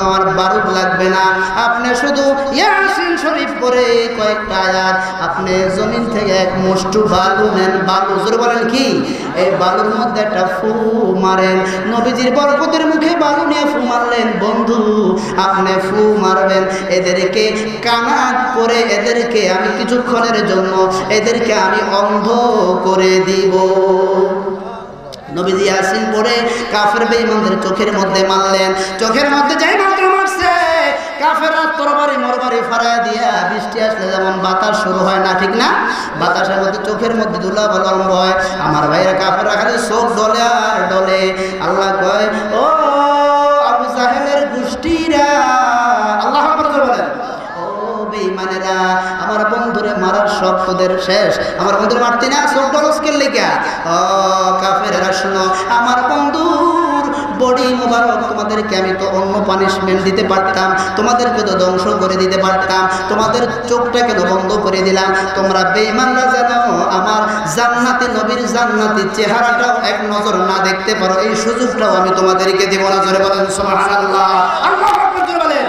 আমার বারুদ লাগবে না, আপনি শুধু ইয়াসিন শরীফ পড়ে কয়েকটা আয়াত, আপনি জমিন থেকে এক মুষ্টি বালু নেন, বালু জোরে বলেন কি, এই বালুর মধ্যে একটা ফু মারেন। নবীজির বরকতের মুখে বালু নিয়ে ফু মারলেন। বন্ধু আপনি ফু মারবেন, এদেরকে কানা করে, এদেরকে আমি কিছুক্ষণের জন্য এদেরকে আমি অন্ধ করে দিব। নবীজি ইয়াসিন পড়ে কাফের বেঈমানদের চোখের মধ্যে মারলেন। চোখের মধ্যে যাই মাত্র মারছে, কাফেররা তরবারি মরবারি ফাড়ায় দিয়া, বৃষ্টি আসলে যেমন বাতাস শুরু হয় না, ঠিক না, বাতাসের মধ্যে চোখের মধ্যে ধুলা আরম্ভ হয়। আমার ভাইয়েরা কাফেররা খালি চোখ ডলে আর ডলে। আল্লাহ কয় ও আবু জাহেলের গোষ্ঠীরা, আল্লাহু আকবার বলেন, ও বেঈমানেরা আমার বন্ধুরে মারার সব তোদের শেষ, আমার বন্ধুরে মারতে না চোখ ডলসকের লেগা। ও কাফেররা শুনো, আমার বন্ধুর বডি মোবারক তোমাদেরকে আমি তো অন্য পানিশমেন্ট দিতে পারতাম, তোমাদেরকে তো ধ্বংস করে দিতে পারতাম, তোমাদের চোখটা কেন বন্ধ করে দিলাম? তোমরা বেঈমানরা জানো আমার জান্নাতি নবীর জান্নাতি চেহারাটাও এক নজর না দেখতে পারো, এই সুযোগটাও আমি তোমাদেরকে দেব না। জোরে বলেন সুবহানাল্লাহ, আল্লাহু আকবার জোরে বলেন।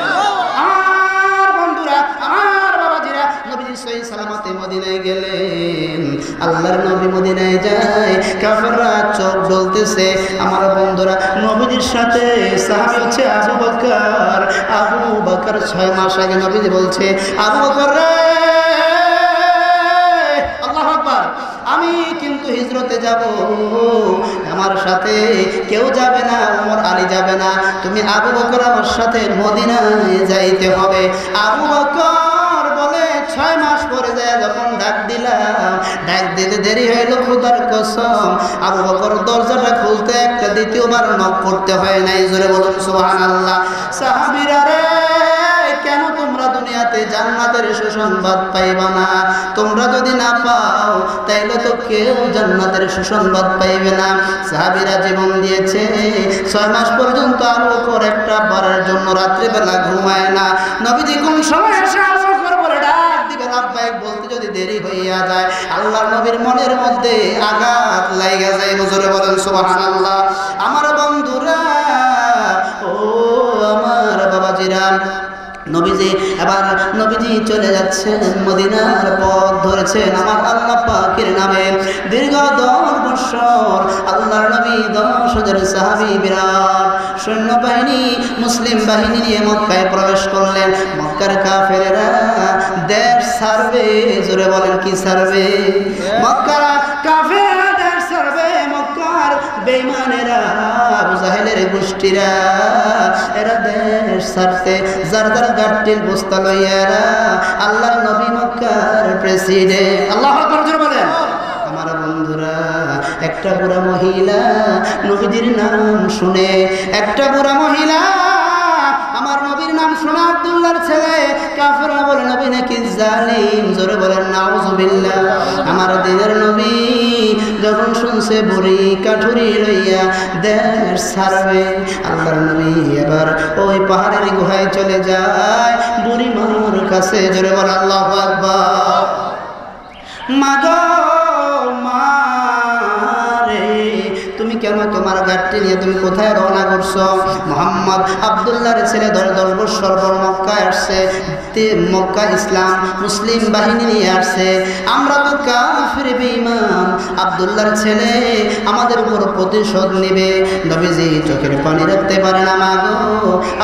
আমার বন্ধুরা, আমার বাবাজিরা, নবীজি সহি সালামতে মদিনায় গেলেন। আল্লাহর নবী মদিনায় যায়, কাফেররা চোখ ডলতেছে। আমার বন্ধুরা নবীজির সাথে সাহাবী হচ্ছে আবু বকর। আবু বকর 6 মাস আগে নবীজি বলছে, আবু বকর রে, আল্লাহু আকবার, আমি কিন্তু হিজরতে যাব, আমার সাথে কেউ যাবে না, ওমর আলী যাবে না, তুমি আবু বকর আমার সাথে মদিনায় যাইতে হবে। আবু বকর বলে 6 মাস পরে যায় যখন ডাক দিলাম, ডাক দিতে দেরি হইল, খোদার কসম আবু বকর দরজাটা খুলতে একটা দ্বিতীয়বার নক করতে হয় নাই। জোরে বলুন সুবহানাল্লাহ। সাহাবীরা রে, কেন তোমরা দুনিয়াতে জান্নাতের সুসংবাদ পাইবা না? তোমরা যদি না পাও তাইলে তো কেউ জান্নাতের সুসংবাদ পাইবে না। সাহাবীরা জীবন দিয়েছে, 6 মাস পর্যন্ত আবু বকর একটা বারের জন্য রাত্রিবেলা ঘুমায় না। নবীজি কোন সময় এসে আবু বকর বলে ডাক দিবেন আব্বাইক বলতে যদি দেরি হইয়া যায়, আল্লাহর নবীর মনের মধ্যে আঘাত লাগা যায়। জোরে বলেন সুবহানাল্লাহ। আমার বন্ধুরা, ও আমার বাবাজিরা, নবীজি এবার নবীজি চলে যাচ্ছেন, মদিনার পথ ধরেছেন আমার আল্লাহ পাকের নামে। দীর্ঘ 10 বছর আল্লাহর নবী 10,000 সাহাবী বিরাট সৈন্যবাহিনী মুসলিম বাহিনী নিয়ে মক্কায় প্রবেশ করলেন। মক্কার কাফেরেরা দেশ ছাড়বে। জোরে বলেন কি ছাড়বে? মক্কার কাফেররা দেশ ছাড়বে। মক্কার বেঈমানেরা আবু জাহেলের গোষ্ঠীরা এরা দেশ ছাড়তে যার যার গাড়ির বস্তা লইয়া আল্লাহর নবী মক্কার প্রেসিডেন্ট, আল্লাহু আকবার জোরে বলেন, বন্ধুরা, একটা বুড়া মহিলা নবীজির নাম শুনে, একটা বুড়া মহিলা আমার নবীর নাম শোনা, আব্দুল্লাহর ছেলে, কাফেররা বলে নবী নাকি জালিম, জোরে বলেন নাউজুবিল্লাহ। আমার দিনের নবী যখন শুনছে বুড়ি কাঠুরি লইয়া দেশ ছাড়বে, আল্লাহর নবী এবার ওই পাহাড়ের গুহায় চলে যায় বুড়ি মার কাছে, জোরে বলেন আল্লাহু আকবার। মা গো মা রে, তুমি কেন তোমার গাড়িটি নিয়ে তুমি কোথায় রওনা করছো? মোহাম্মদ আব্দুল্লাহর ছেলে 10 বছর পর মক্কায় আসছে, মক্কা ইসলাম মুসলিম বাহিনী নিয়ে আসছে, আমরা তো কাফির বেঈমান, আব্দুল্লাহর ছেলে আমাদের উপর প্রতিশোধ নেবে। নবীজি চোখের পানি রাখতে পারে না, মা গো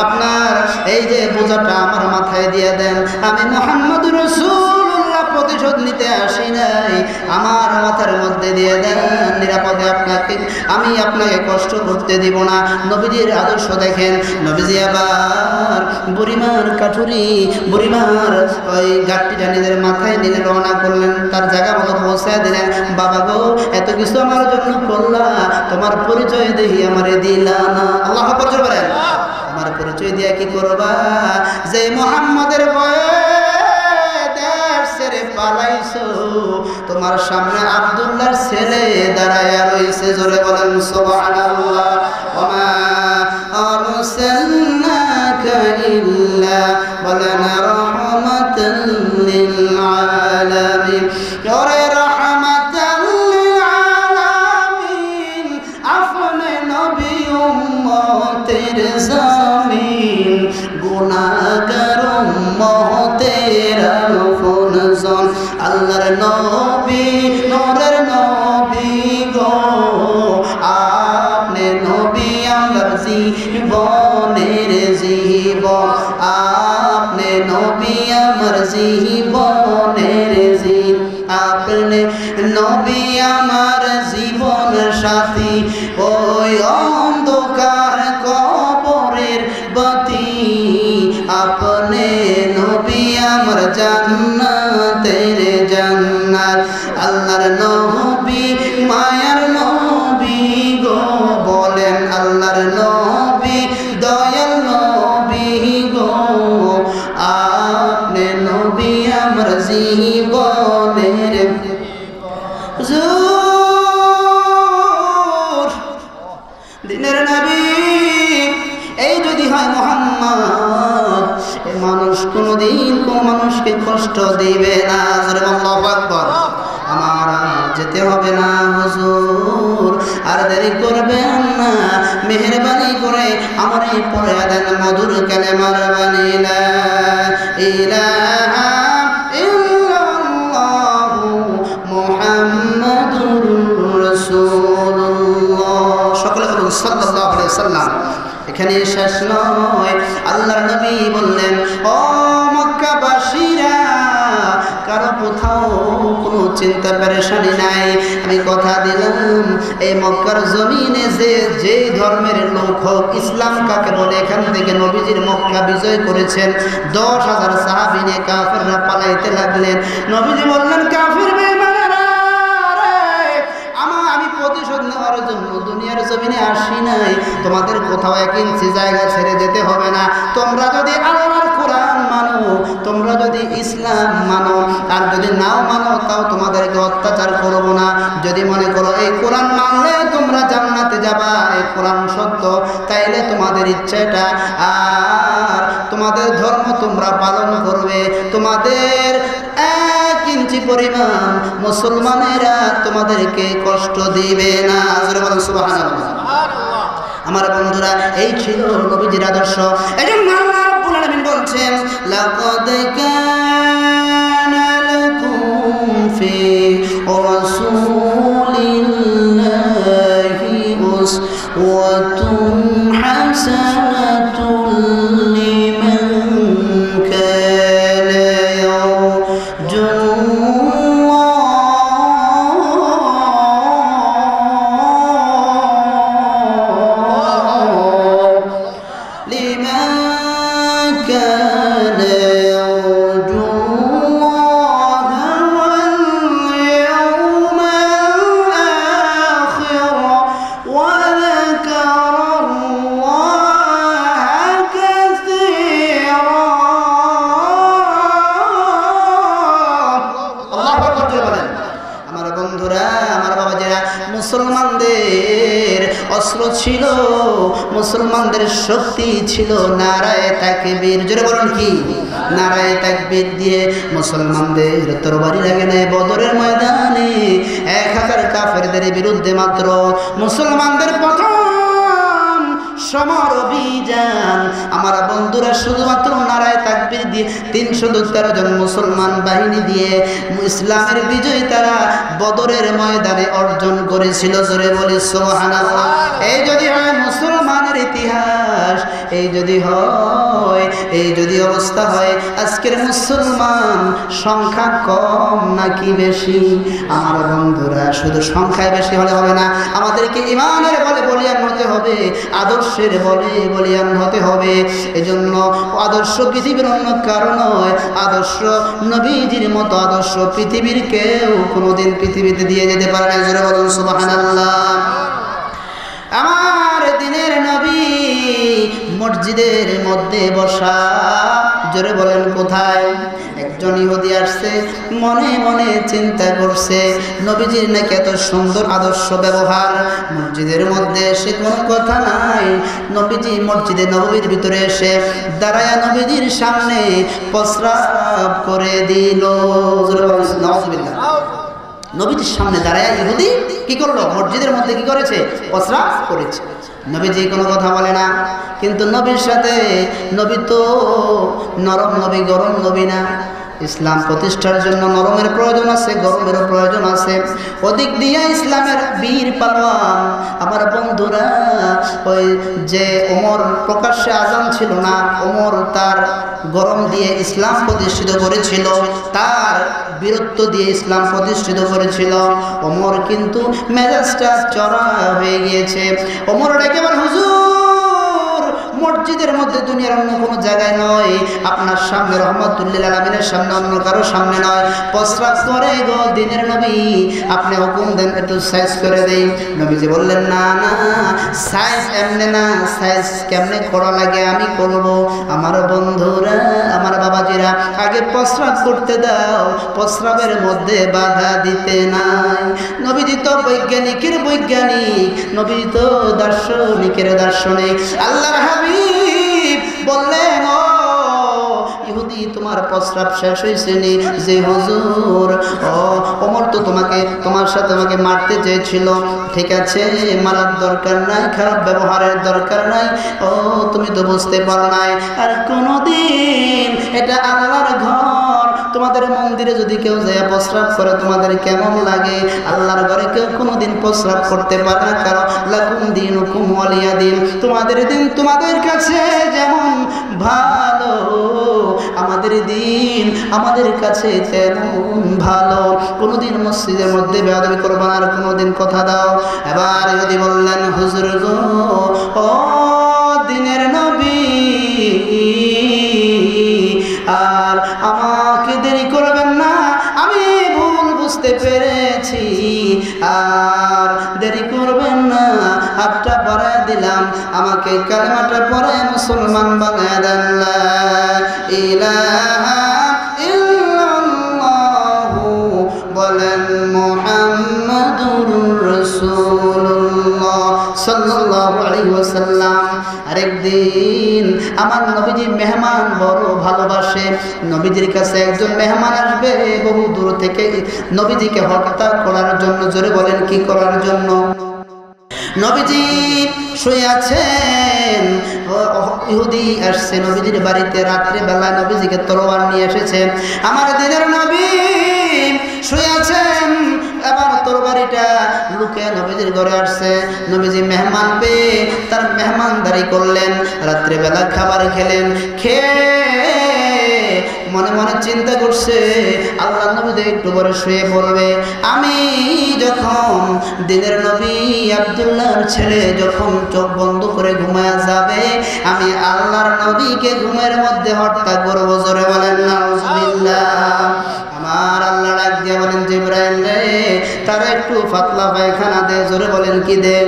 আপনার এই যে বোঝাটা আমার মাথায় দিয়ে দেন, আমি মুহাম্মদ রাসূলুল্লাহ প্রতিশোধ নিতে আসি নাই, আমার মাথার মধ্যে দিয়ে দেন, নিরাপদে আমি আপনাকে কষ্ট করতে দিব না। নবীজির আদর্শ দেখেন, নবীজি আবার বুড়িমার কাঠুরি, বুড়িমার ওই গাড়িটা নিজের মাথায় নিয়ে রওনা করলেন, তার জায়গা মতো পৌঁছায় দিলেন। বাবা গো এত কিছু আমার জন্য করলা, তোমার পরিচয় দেখি আমারে দিলা না। আল্লাহু আকবার বলেন, আমার পরিচয় দিয়ে কি করবা? যে মুহাম্মাদের ভয়ে ছেড়ে পালাইছো, তোমার সামনে আব্দুল্লাহর ছেলে দাঁড়ায়া রইছে, জোরে বলেন সুবহানাল্লাহ। ওমা আরসালনাকা ইল্লা বলেন রাহমাতাল লিল আলামিন, ওরে রাহমাতাল লিল আলামিন, আপনি নবী উম্মতের জামিন, গুনাহগার উম্মতের আলফুনজন, আল্লাহর নবী নূরের নবী গো, আপনি নবী আমার জীবনের জীবন, আপনি নবী আমার জীবনের জীবন, আপনি নবী আমার জীবন সাথী, ওই অন্ধকার কবরের বাতি, আপনি নবী আমার জান্নাতের জান্নাত, আল্লাহর নবী মায়ার নবী গো, বলেন আল্লাহর নবী দয়াল নবী গো, আপনি নবী আমার জীবনের হুজুর, দিনের নবী এই যদি হয় মুহাম্মদ, এই মানুষ কোনদিন কোন মানুষকে কষ্ট দিবে না, আল্লাহু আকবার। আমার যেতে হবে না হুজুর, আর দেরি করবেন না, মেহেরবানি করে আমার এই পড়ে দেন মধুর কালেমার বাণী, লা ইলাহা ইল্লাল্লাহু মুহাম্মাদুর রাসূলুল্লাহ, সকলে বলুন সাল্লাল্লাহু আলাইহি ওয়াসাল্লাম। এখানে শেষ নয়, আল্লাহর নবী বললেন, ও মক্কাবাসীরা, কারো কোথাও কোনো চিন্তা পেরেশানি নাই, আমি কথা দিলাম এই মক্কার জমিনে যে ধর্মের লোক হোক, ইসলাম কাকে বলে, এখান থেকে নবীজির মক্কা বিজয় করেছেন, 10,000 সাহাবী নিয়ে কাফেররা পালাইতে লাগলেন। নবীজি বললেন, কাফের বেঈমানেরা, আমি প্রতিশোধ নেওয়ার জন্য দুনিয়ার জমিনে আসি নাই, তোমাদের কোথাও 1 ইঞ্চি জায়গা ছেড়ে যেতে হবে না। তোমরা যদি আল্লাহর কোরআন মানো, তোমরা যদি ইসলাম মানো, আর যদি নাও মানো তাও তোমাদেরকে অত্যাচার করবো না। যদি মনে করো এই কোরআন মানলে তোমরা জান্নাতে যাবা, এই কোরআন সত্য, তাইলে তোমাদের ইচ্ছাটা, আর তোমাদের ধর্ম তোমরা পালন করবে, তোমাদের 1 ইঞ্চি পরিমাণ মুসলমানেরা তোমাদেরকে কষ্ট দিবে না, সুবহানাল্লাহ। আমার বন্ধুরা, এই ছিল নবীজির আদর্শ। এজন্য আল্লাহ রাব্বুল আলামিন বলছেন, লাকাদ কানা লাকুম ফি রাসূলিল্লাহি উসওয়াতুন হাসানাতুন লিমান কানা মুসলমানদের অস্ত্র ছিল, মুসলমানদের শক্তি ছিল নারায়ে তাকবীর। জোরে বলুন কি? নারায়ে তাকবীর দিয়ে মুসলমানদের তরবারি লাগে নাই বদরের ময়দানে 1000 কাফেরদের বিরুদ্ধে। মাত্র মুসলমানদের প্রথম সমর অভিযান আমার বন্ধুরা শুধুমাত্র নারায়ে তাকবীর দিয়ে 313 জন মুসলমান বাহিনী দিয়ে ইসলামের বিজয় তারা বদরের ময়দানে অর্জন করেছিল। জোরে বলি সুবহানাল্লাহ। এই যদি হয় মুসলমানের ইতিহাস, এই যদি হয়, এই যদি অবস্থা হয়, আজকের মুসলমান সংখ্যা কম নাকি বেশি? আমার বন্ধুরা শুধু সংখ্যায় বেশি হলে হবে না, আমাদেরকে ঈমানের বলে বলিয়ান হতে হবে, আদর্শের বলে বলিয়ান হতে হবে। এজন্য আদর্শ পৃথিবীর অন্য কারণ নয়, আদর্শ নবীজির মতো আদর্শ পৃথিবীর কেউ কোনোদিন পৃথিবীতে দিয়ে যেতে পারে না। জোরে বলুন সুবহানাল্লাহ। আমার দিনের নবী মসজিদের মধ্যে বসা। জোরে বলেন কোথায়? একজন ইহুদি আসছে, মনে মনে চিন্তা করছে নবীজির নাকি এত সুন্দর আদর্শ ব্যবহার, মসজিদের মধ্যে এসে কোনো কথা নাই। নবীজি মসজিদে নববীর ভিতরে এসে দাঁড়ায়া নবীজির সামনে প্রস্রাব করে দিল। নাউযুবিল্লাহ। নবীজির সামনে দাঁড়ায়া ইহুদি কি করলো? মসজিদের মধ্যে কি করেছে? প্রস্রাব করেছে। নবীজি কোনো কথা বলে না, কিন্তু নবীর সাথে, নবী তো নরম নবী, গরম নবী না। ইসলাম প্রতিষ্ঠার জন্য নরমের প্রয়োজন আছে, গরমেরও প্রয়োজন আছে। ওদিক দিয়ে ইসলামের বীর পালোয়ান আমার বন্ধুরা, ওই যে ওমর প্রকাশ্যে আজান ছিল না, ওমর তার গরম দিয়ে ইসলাম প্রতিষ্ঠিত করেছিল, তার বীরত্ব দিয়ে ইসলাম প্রতিষ্ঠিত করেছিল। ওমর কিন্তু মেজাজটা চড়া হয়ে গিয়েছে। ওমর ডেকে বলে, হুজুর মসজিদের মধ্যে দুনিয়ার অন্য কোনো জায়গায় নয়, আপনার সামনে রহমতুল্লিল আলামিনের সামনে, অন্য কারো সামনে নয়, প্রস্রাব করে গো দিনের নবী, আপনি হুকুম দেন একটু সাইজ করে দেই। নবীজি বললেন, না না, সাইজ এমনি না, সাইজ কেমনে করা লাগে আমি করব। আমার বন্ধুরা, আমার বাবাজিরা, আগে প্রস্রাব করতে দাও, প্রস্রাবের মধ্যে বাধা দিতে নাই। নবীজি তো বৈজ্ঞানিকের বৈজ্ঞানিক, নবীজি তো দার্শনিকের দার্শনিক। আল্লাহর হাবিব বললেন, ও ইহুদি, তোমার প্রস্রাব শেষ হয়েছে নি? যে হুজুর, ওমর তো তোমার সাথে আমাকে মারতে চেয়েছিল। ঠিক আছে, মারার দরকার নাই, খারাপ ব্যবহারের দরকার নাই। ও তুমি তো বুঝতে পারো নাই, আর কোনোদিন এটা আল্লাহর ঘর, তোমাদের মন্দিরে যদি কেউ যায় প্রস্রাব করে তোমাদের কেমন লাগে? আল্লাহর ঘরে কেউ কোনোদিন প্রস্রাব করতে পারে না। কারণ লাকুম দীনুকুম ওয়ালিয়া দিন, তোমাদের দিন তোমাদের কাছে যেমন ভালো, আমাদের দিন আমাদের কাছে তেমন ভালো। কোনোদিন মসজিদের মধ্যে বেয়াদবি করবে না, আর কোনোদিন কথা দাও। এবার যদি বললেন, হুজুর গো, ও দিনের নবী, আর আমাকে দেরি করবেন না, আমি ভুল বুঝতে পেরেছি, আর দেরি করবেন না, হাতটা বাড়ায় দিলাম, আমাকে কালেমাটা পড়ে মুসলমান বানায় দেন। লা ইলাহা ইল্লাল্লাহু বলেন মুহাম্মাদুর রাসূলুল্লাহ সাল্লাল্লাহু আলাইহি ওয়াসাল্লাম। আরেকদিন আমার নবীজি মেহমান বড় ভালোবাসে। নবীজির কাছে একজন মেহমান আসবে বহু দূর থেকে নবীজিকে হত্যা করার জন্য। জোরে বলেন কি করার জন্য? নবীজি শুয়ে আছেন, ইহুদি আসছে নবীজির বাড়িতে রাত্রে বেলা, নবীজিকে তলোয়ার নিয়ে এসেছে। আমার দিনের নবী শুয়ে আছেন, এবার তরবারিটা লুকে নবীজির ঘরে আসছে। নবীজি মেহমান পেয়ে তার মেহমানদারি করলেন, রাত্রে বেলা খাবার খেলেন। খেয়ে মনে মনে চিন্তা করছে, আল্লাহ নবী একটু পরে শুয়ে পড়বে, আমি যখন দিনের নবী আব্দুল্লাহর ছেলে যখন চোখ বন্ধ করে ঘুমায়া যাবে, আমি আল্লাহর নবীকে ঘুমের মধ্যে হত্যা করব। জোরে বলেন নাউজুবিল্লাহ। আমার আল্লাহ ডাক দিয়ে বলেন, জিবরাইল রে, তারে একটু পাতলা পায়খানা দে, জোরে বলেন কি দে?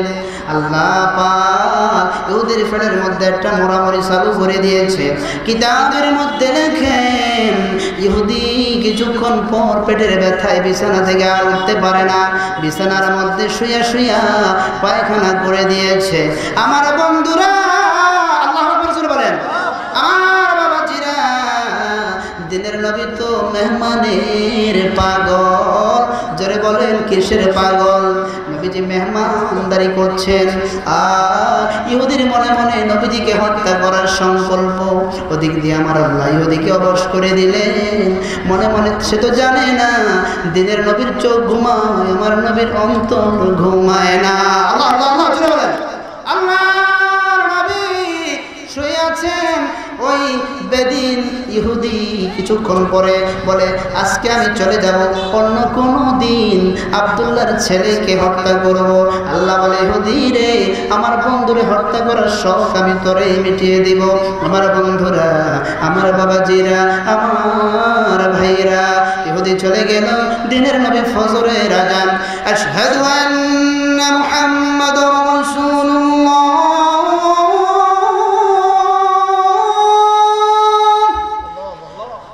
আল্লাহ পাক ইহুদির পেটের মধ্যে একটা মোড়ামুড়ি চালু করে দিয়েছে। কিতাবের মধ্যে লেখেন ইহুদি কিছুক্ষণ পর পেটের ব্যথায় বিছানা থেকে আর উঠতে পারে না, বিছানার মধ্যে শুয়া শুয়া পায়খানা করে দিয়েছে। আমার বন্ধুরা, আল্লাহু আকবার জোরে বলেন। আমার বাবাজিরা, দিনের নবী তো মেহমানের পাগল, জোরে বলেন কিসের পাগল? নবীজি মেহমানদারি করছেন, ইহুদির মনে মনে নবীজিকে হত্যা করার সংকল্প। ওদিক দিয়ে আমার আল্লাহ ইহুদিকে অবশ করে দিলেন। মনে মনে সে তো জানে না দিনের নবীর চোখ ঘুমায়, আমার নবীর অন্তর ঘুমায় না। আল্লাহ আল্লাহ আল্লাহ জোরে বলেন। আল্লাহর নবী শুয়ে আছেন, ওই বেদিন ইহুদি কিছুক্ষণ পরে বলে আজকে আমি চলে যাব, অন্য কোনো দিন আব্দুল্লাহর ছেলেকে হত্যা করব। আল্লাহ বলে ইহুদি রে, আমার বন্ধুরে হত্যা করার শখ আমি তোরে মিটিয়ে দিব। আমার বন্ধুরা, আমার বাবাজিরা, আমার ভাইরা, ইহুদি চলে গেল। দিনের নবী ফজরের আযান, আশহাদু আন্না মুহাম্মাদুর রাসূলুল্লাহ,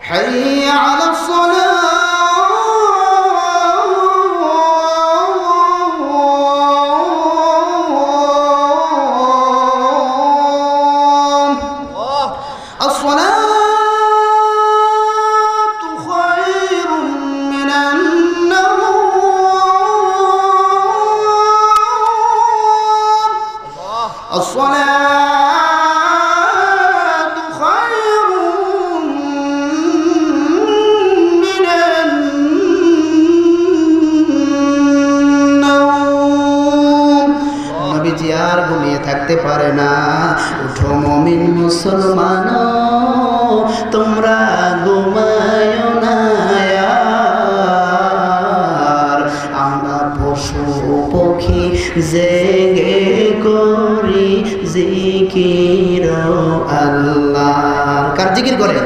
حي على الصلاة، الصلاة خير من النوم، الصلاة خير من النوم। নবীজি আর ঘুমিয়ে থাকতে পারে না। উঠো মুমিন মুসলমান, তোমরা ঘুমায়ো না আর, আমরা পশু পক্ষী জেগে করি জিকির আল্লাহ। কার জিকির করে?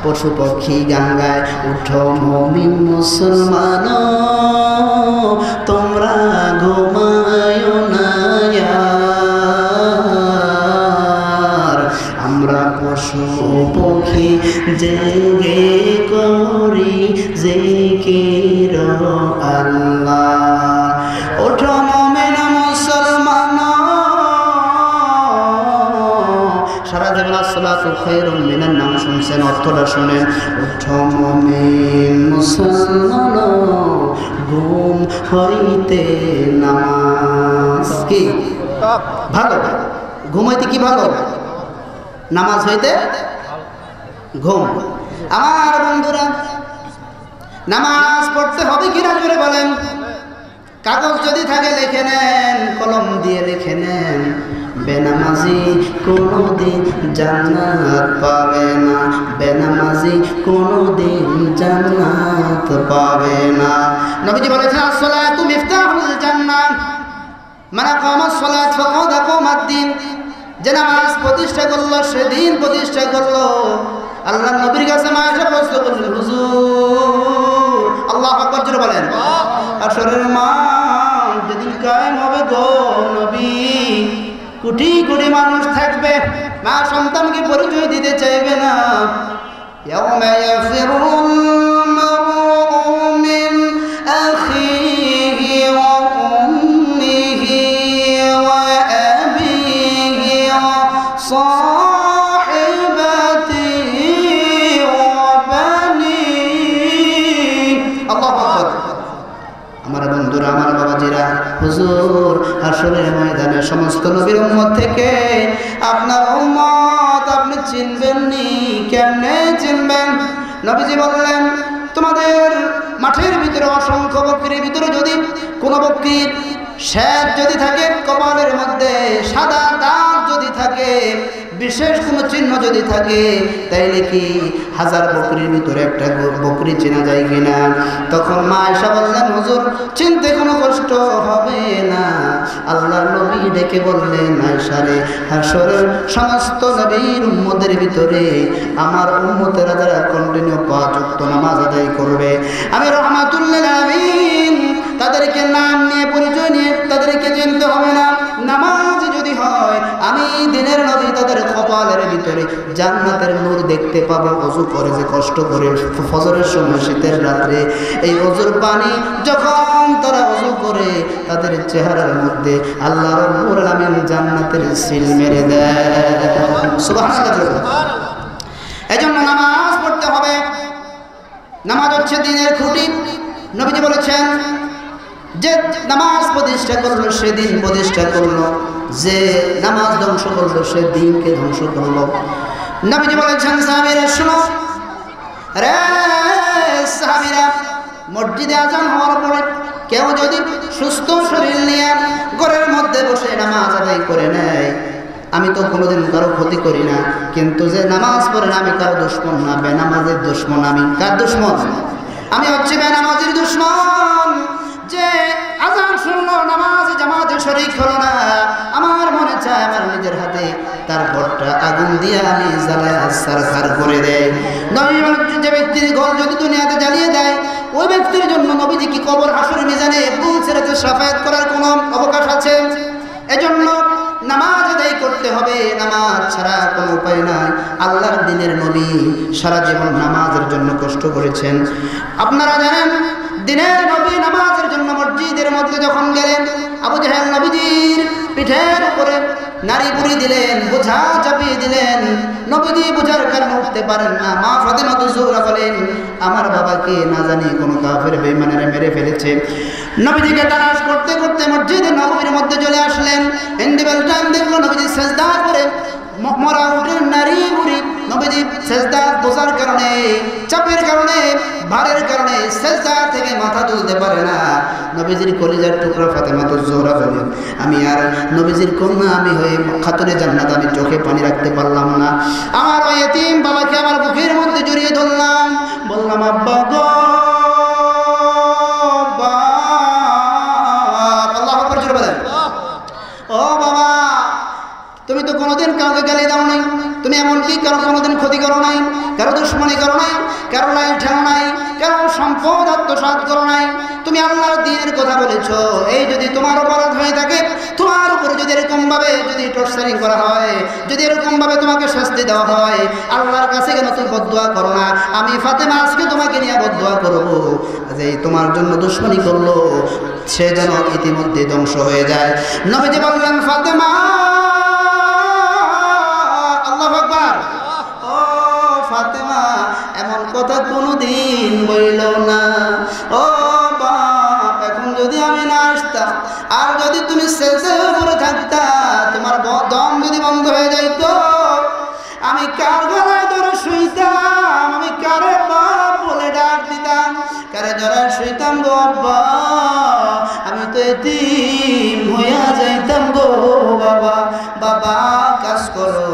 পশু পক্ষী গান গায়। উঠো মুমিন মুসলমান, তোমরা ঘুমায়ো না আর, আমরা পশু পক্ষী জেগে করি জিকির আল্লাহ। ওঠো মুমিন মুসলমান, সারা জীবন আসসালাতু খায়রুম মিনান নাম শুনছেন, অর্থটা শুনেন। ওঠো মুমিন মুসলমান, ঘুম হইতে নামাজ কি ভালো? ঘুম হইতে কি ভালো? নামাজ হইতে ঘুম। আমার বন্ধুরা, নামাজ পড়তে হবে কিনা জোরে বলেন? কাগজ যদি থাকে লিখে নেন, কলম দিয়ে লিখে নেন। বেনামাজি কোনোদিন জান্নাত পাবে না, বেনামাজি কোনোদিন জান্নাত পাবে না। নবীজি বলেছেন আসসালাতু মিফতাহুল জান্নাহ, মান আকামাস সালাত ফাকাদ আকামাদ-দ্বীন। যে নামাজ প্রতিষ্ঠা করলো সেদিন প্রতিষ্ঠা করলো। আল্লাহর নবীর কাছে মা এসে প্রশ্ন করলেন, হুজুর, আল্লাহু আকবার জোরে বলেন, আসরের মাঠ যেদিন কায়েম হবে গো নবী, কোটি কোটি মানুষ থাকবে, মা সন্তানকে পরিচয় দিতে চাইবে না। ইয়াউমা ইয়াফিরুল মারউ মিন আখিহি ওয়া উম্মিহি ওয়া আবিহি ওয়া সাহিবাতিহি ওয়া বানিহি। আল্লাহু আকবার। আমার বন্ধুরা, আমার বাবাজিরা, হুজুর হাসরের ময়দানে সমস্ত নবীর উম্মত থেকে আপনার উম্মত আপনি চিনবেন নি? কেমনে চিনবেন? নবীজি বললেন, তোমাদের মাঠের ভিতরে অসংখ্য বকরির ভিতরে যদি কোনো বকরির শ্বেত যদি থাকে, কপালের মধ্যে সাদা দাগ যদি থাকে, বিশেষ কোনো চিহ্ন যদি থাকে, তাইলে কি হাজার বকরির ভিতরে একটা বকরি চেনা যায় কিনা? তখন মা আয়েশা বললেন, হুজুর চিনতে কোনো কষ্ট হবে না। আল্লাহর নবী ডেকে বললেন, আয়েশা রে, হাসরের সমস্ত নবীর উম্মতের ভিতরে আমার উম্মতেরা যারা কন্টিনিউ 5 ওয়াক্ত নামাজ আদায় করবে, আমি রাহমাতুল লিল আলামিন তাদেরকে নাম নিয়ে পরিচয় নিয়ে তাদেরকে চিনতে হবে না। নামাজ যদি হয় আমি দিনের নবী তাদের কপালের ভিতরে জান্নাতের নূর দেখতে পাবো। ওযু করে যে কষ্ট করে ফজরের সময় শীতের রাত্রে এই ওযুর পানি যখন তারা ওযু করে তাদের চেহারার মধ্যে আল্লাহ রাব্বুল আলামিন জান্নাতের সিল মেরে দেয়। সুবহানাল্লাহ। এজন্য নামাজ পড়তে হবে। নামাজ হচ্ছে দিনের খুঁটি। নবীজি বলেছেন যে নামাজ প্রতিষ্ঠা করলো সে দিন প্রতিষ্ঠা করলো, যে নামাজ ধ্বংস করলো সে দিনকে ধ্বংস করলো। নবীজি বলেছেন সাহাবীরা শুনো, রে সাহাবীরা, মসজিদে আজান হওয়ার পরে কেউ যদি সুস্থ শরীর নিয়ে ঘরের মধ্যে বসে নামাজ আদায় করে নেয়, আমি তো কোনোদিন কারো ক্ষতি করি না, কিন্তু যে নামাজ পড়ে না আমি কারো দুশমন না, বেনামাজের দুশমন। আমি কার দুশমন? আমি হচ্ছে বেনামাজের দুশমন। যে আজান শুনলো নামাজ জামাতে শরীক হলো না, আমার মনে চায় আমার নিজের হাতে তার ঘরটা আগুন দিয়ে আমি জ্বালায় সারখার করে দেয়। নবী বলেন যে ব্যক্তির ঘর যদি দুনিয়াতে জ্বালিয়ে দেয় ওই ব্যক্তির জন্য নবীজি কি কবর হাসরের মিজানে বুল ছেড়েতে সাফায়াত করার কোনো অবকাশ আছে? এজন্য নামাজ আদায় করতে হবে, নামাজ ছাড়া কোনো উপায় নাই। আল্লাহর দিনের নবী সারা জীবন নামাজের জন্য কষ্ট করেছেন। আপনারা জানেন দিনের নবী নামাজের জন্য মসজিদের মধ্যে যখন গেলেন, আবু জাহেল নবীজির পিঠের উপরে নারী বুড়ি দিলেন, বোঝা চাপিয়ে দিলেন। নবীজি বোঝার কারণে উঠতে পারেন না। মা ফাতেমা জোহরা বলেন আমার বাবাকে না জানি কোনো কাফের বেঈমানেরা মেরে ফেলেছে। নবীজিকে তালাশ করতে করতে মসজিদে নববীর মধ্যে চলে আসলেন। ইন্ডিবেল টাইম দেখলো নবীজি সেজদা করে মরা উঠের নারী বুড়ি। নবীজি সেজদা বোঝার কারণে, চাপের কারণে, ভারের কারণে সেজদা থেকে মাথা তুলতে পারে না। নবীজির কলিজার টুকরা ফাতেমা জোহরা বলেন আমি আর নবীজির কন্যা আমি হয়ে খাতুনে জান্নাত আমি চোখে পানি রাখতে পারলাম না। আমার ওই এতিম বাবাকে আমার বুকের মধ্যে জড়িয়ে ধরলাম, বললাম আব্বা গো, আল্লাহু আকবার জোরে বলেন, ও বাবা তুমি তো কোনোদিন কাউকে গালি দাও নাই, তুমি এমনকি কারো কোনোদিন ক্ষতি করো নাই, কারো দুশ্মনী করো নাই, কারো লাইন ঠেলো নাই, কারো সম্পদ আত্মসাৎ করো নাই। তুমি আল্লাহর দ্বীনের কথা বলেছো। এই যদি তোমার অপরাধ হয়ে থাকে, তোমার উপরে যদি এরকমভাবে যদি টর্চারিং করা হয়, যদি এরকমভাবে তোমাকে শাস্তি দেওয়া হয়, আল্লাহর কাছে কেন তুমি বদদুয়া করো না? আমি ফাতেমা আজকে তোমাকে নিয়ে বদদুয়া করবো যে তোমার জন্য দুশ্মনী করলো সে যেন ইতিমধ্যে ধ্বংস হয়ে যায়। নবীজি বললেন ফাতেমা, আল্লাহু আকবার, ও ফাতেমা এমন কথা কোনোদিন বইল না। ও বাপ, এখন যদি আমি না আসতাম আর যদি তুমি সেজদার উপরে থাকতা, তোমার দম যদি বন্ধ হয়ে যাইতো, আমি কার গলায় ধরে শুইতাম, আমি কারে বাপ বলে ডাক দিতাম, কারে জড়ায় শুইতাম গো আব্বা, আমি তো এতিম হইয়া যাইতাম গো বাবা। বাবা কাজ করো,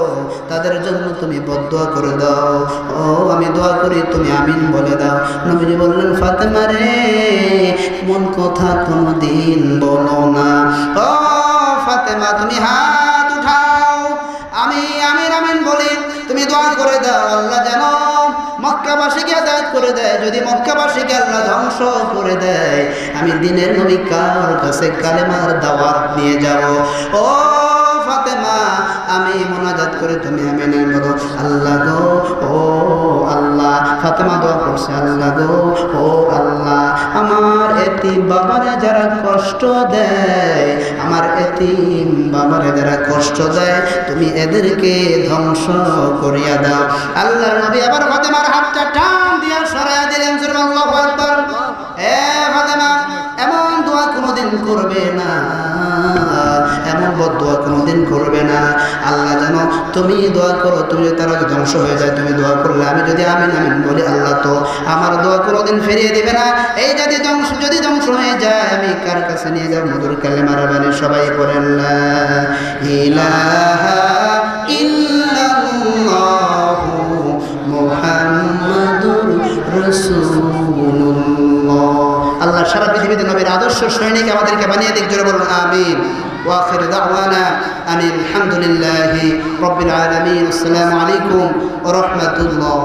তাদের জন্য তুমি বদদুয়া করে দাও। ও আমি দোয়া করি, তুমি আমিন বলে দাও। নবীজি বললেন ফাতেমা রে মন কথা কোনদিন বলো না। ও ফাতেমা তুমি হাত উঠাও, আমি আমিন আমিন বলি, তুমি দোয়া করে দাও আল্লাহ যেন মক্কাবাসীকে আযাদ করে দেয়। যদি মক্কাবাসীকে আল্লাহ ধ্বংস করে দেয়, আমি দিনের নবী কার কাছে কালেমার দাওয়াত নিয়ে যাব। ও ফাতেমা আমি মোনাজাত করে তুমি আমিন বলো। আল্লাহ গো, ও আল্লাহ, ফাতেমা দোয়া করছে, আল্লাহ গো, ও আল্লাহ, আমার এতিম বাবারে যারা কষ্ট দেয়, আমার এতিম বাবারে যারা কষ্ট দেয়, তুমি এদেরকে ধ্বংস করিয়া দাও। আল্লাহর নবী আবার ফাতেমার হাতটা টান দিয়া সরাইয়া দিলেন। আল্লাহু আকবার। এ ফাতেমা এমন দোয়া কোনোদিন করবে না, এমন বদদুয়া কোনোদিন করবে না। আল্লাহ যেন তুমি দোয়া করো, তুমি তারা ধ্বংস হয়ে যায়, তুমি দোয়া করলে আমি যদি আমিন আমিন বলি, আল্লাহ তো আমার দোয়া কোনোদিন ফিরিয়ে দিবে না। এই যদি ধ্বংস হয়ে যায়, আমি কার কাছে নিয়ে যাব? মধুর কালেমার বাণী সবাই বলেন লা ইলাহা ইল্লাল্লাহু মুহাম্মাদুর রাসূলুল্লাহ। আল্লাহ সারা পৃথিবীতে নবীর আদর্শ সৈনিক আমাদেরকে বানিয়ে দিক, জোরে বলুন আমিন। وآخر دعوانا أن الحمد لله رب العالمين. السلام عليكم ورحمة الله.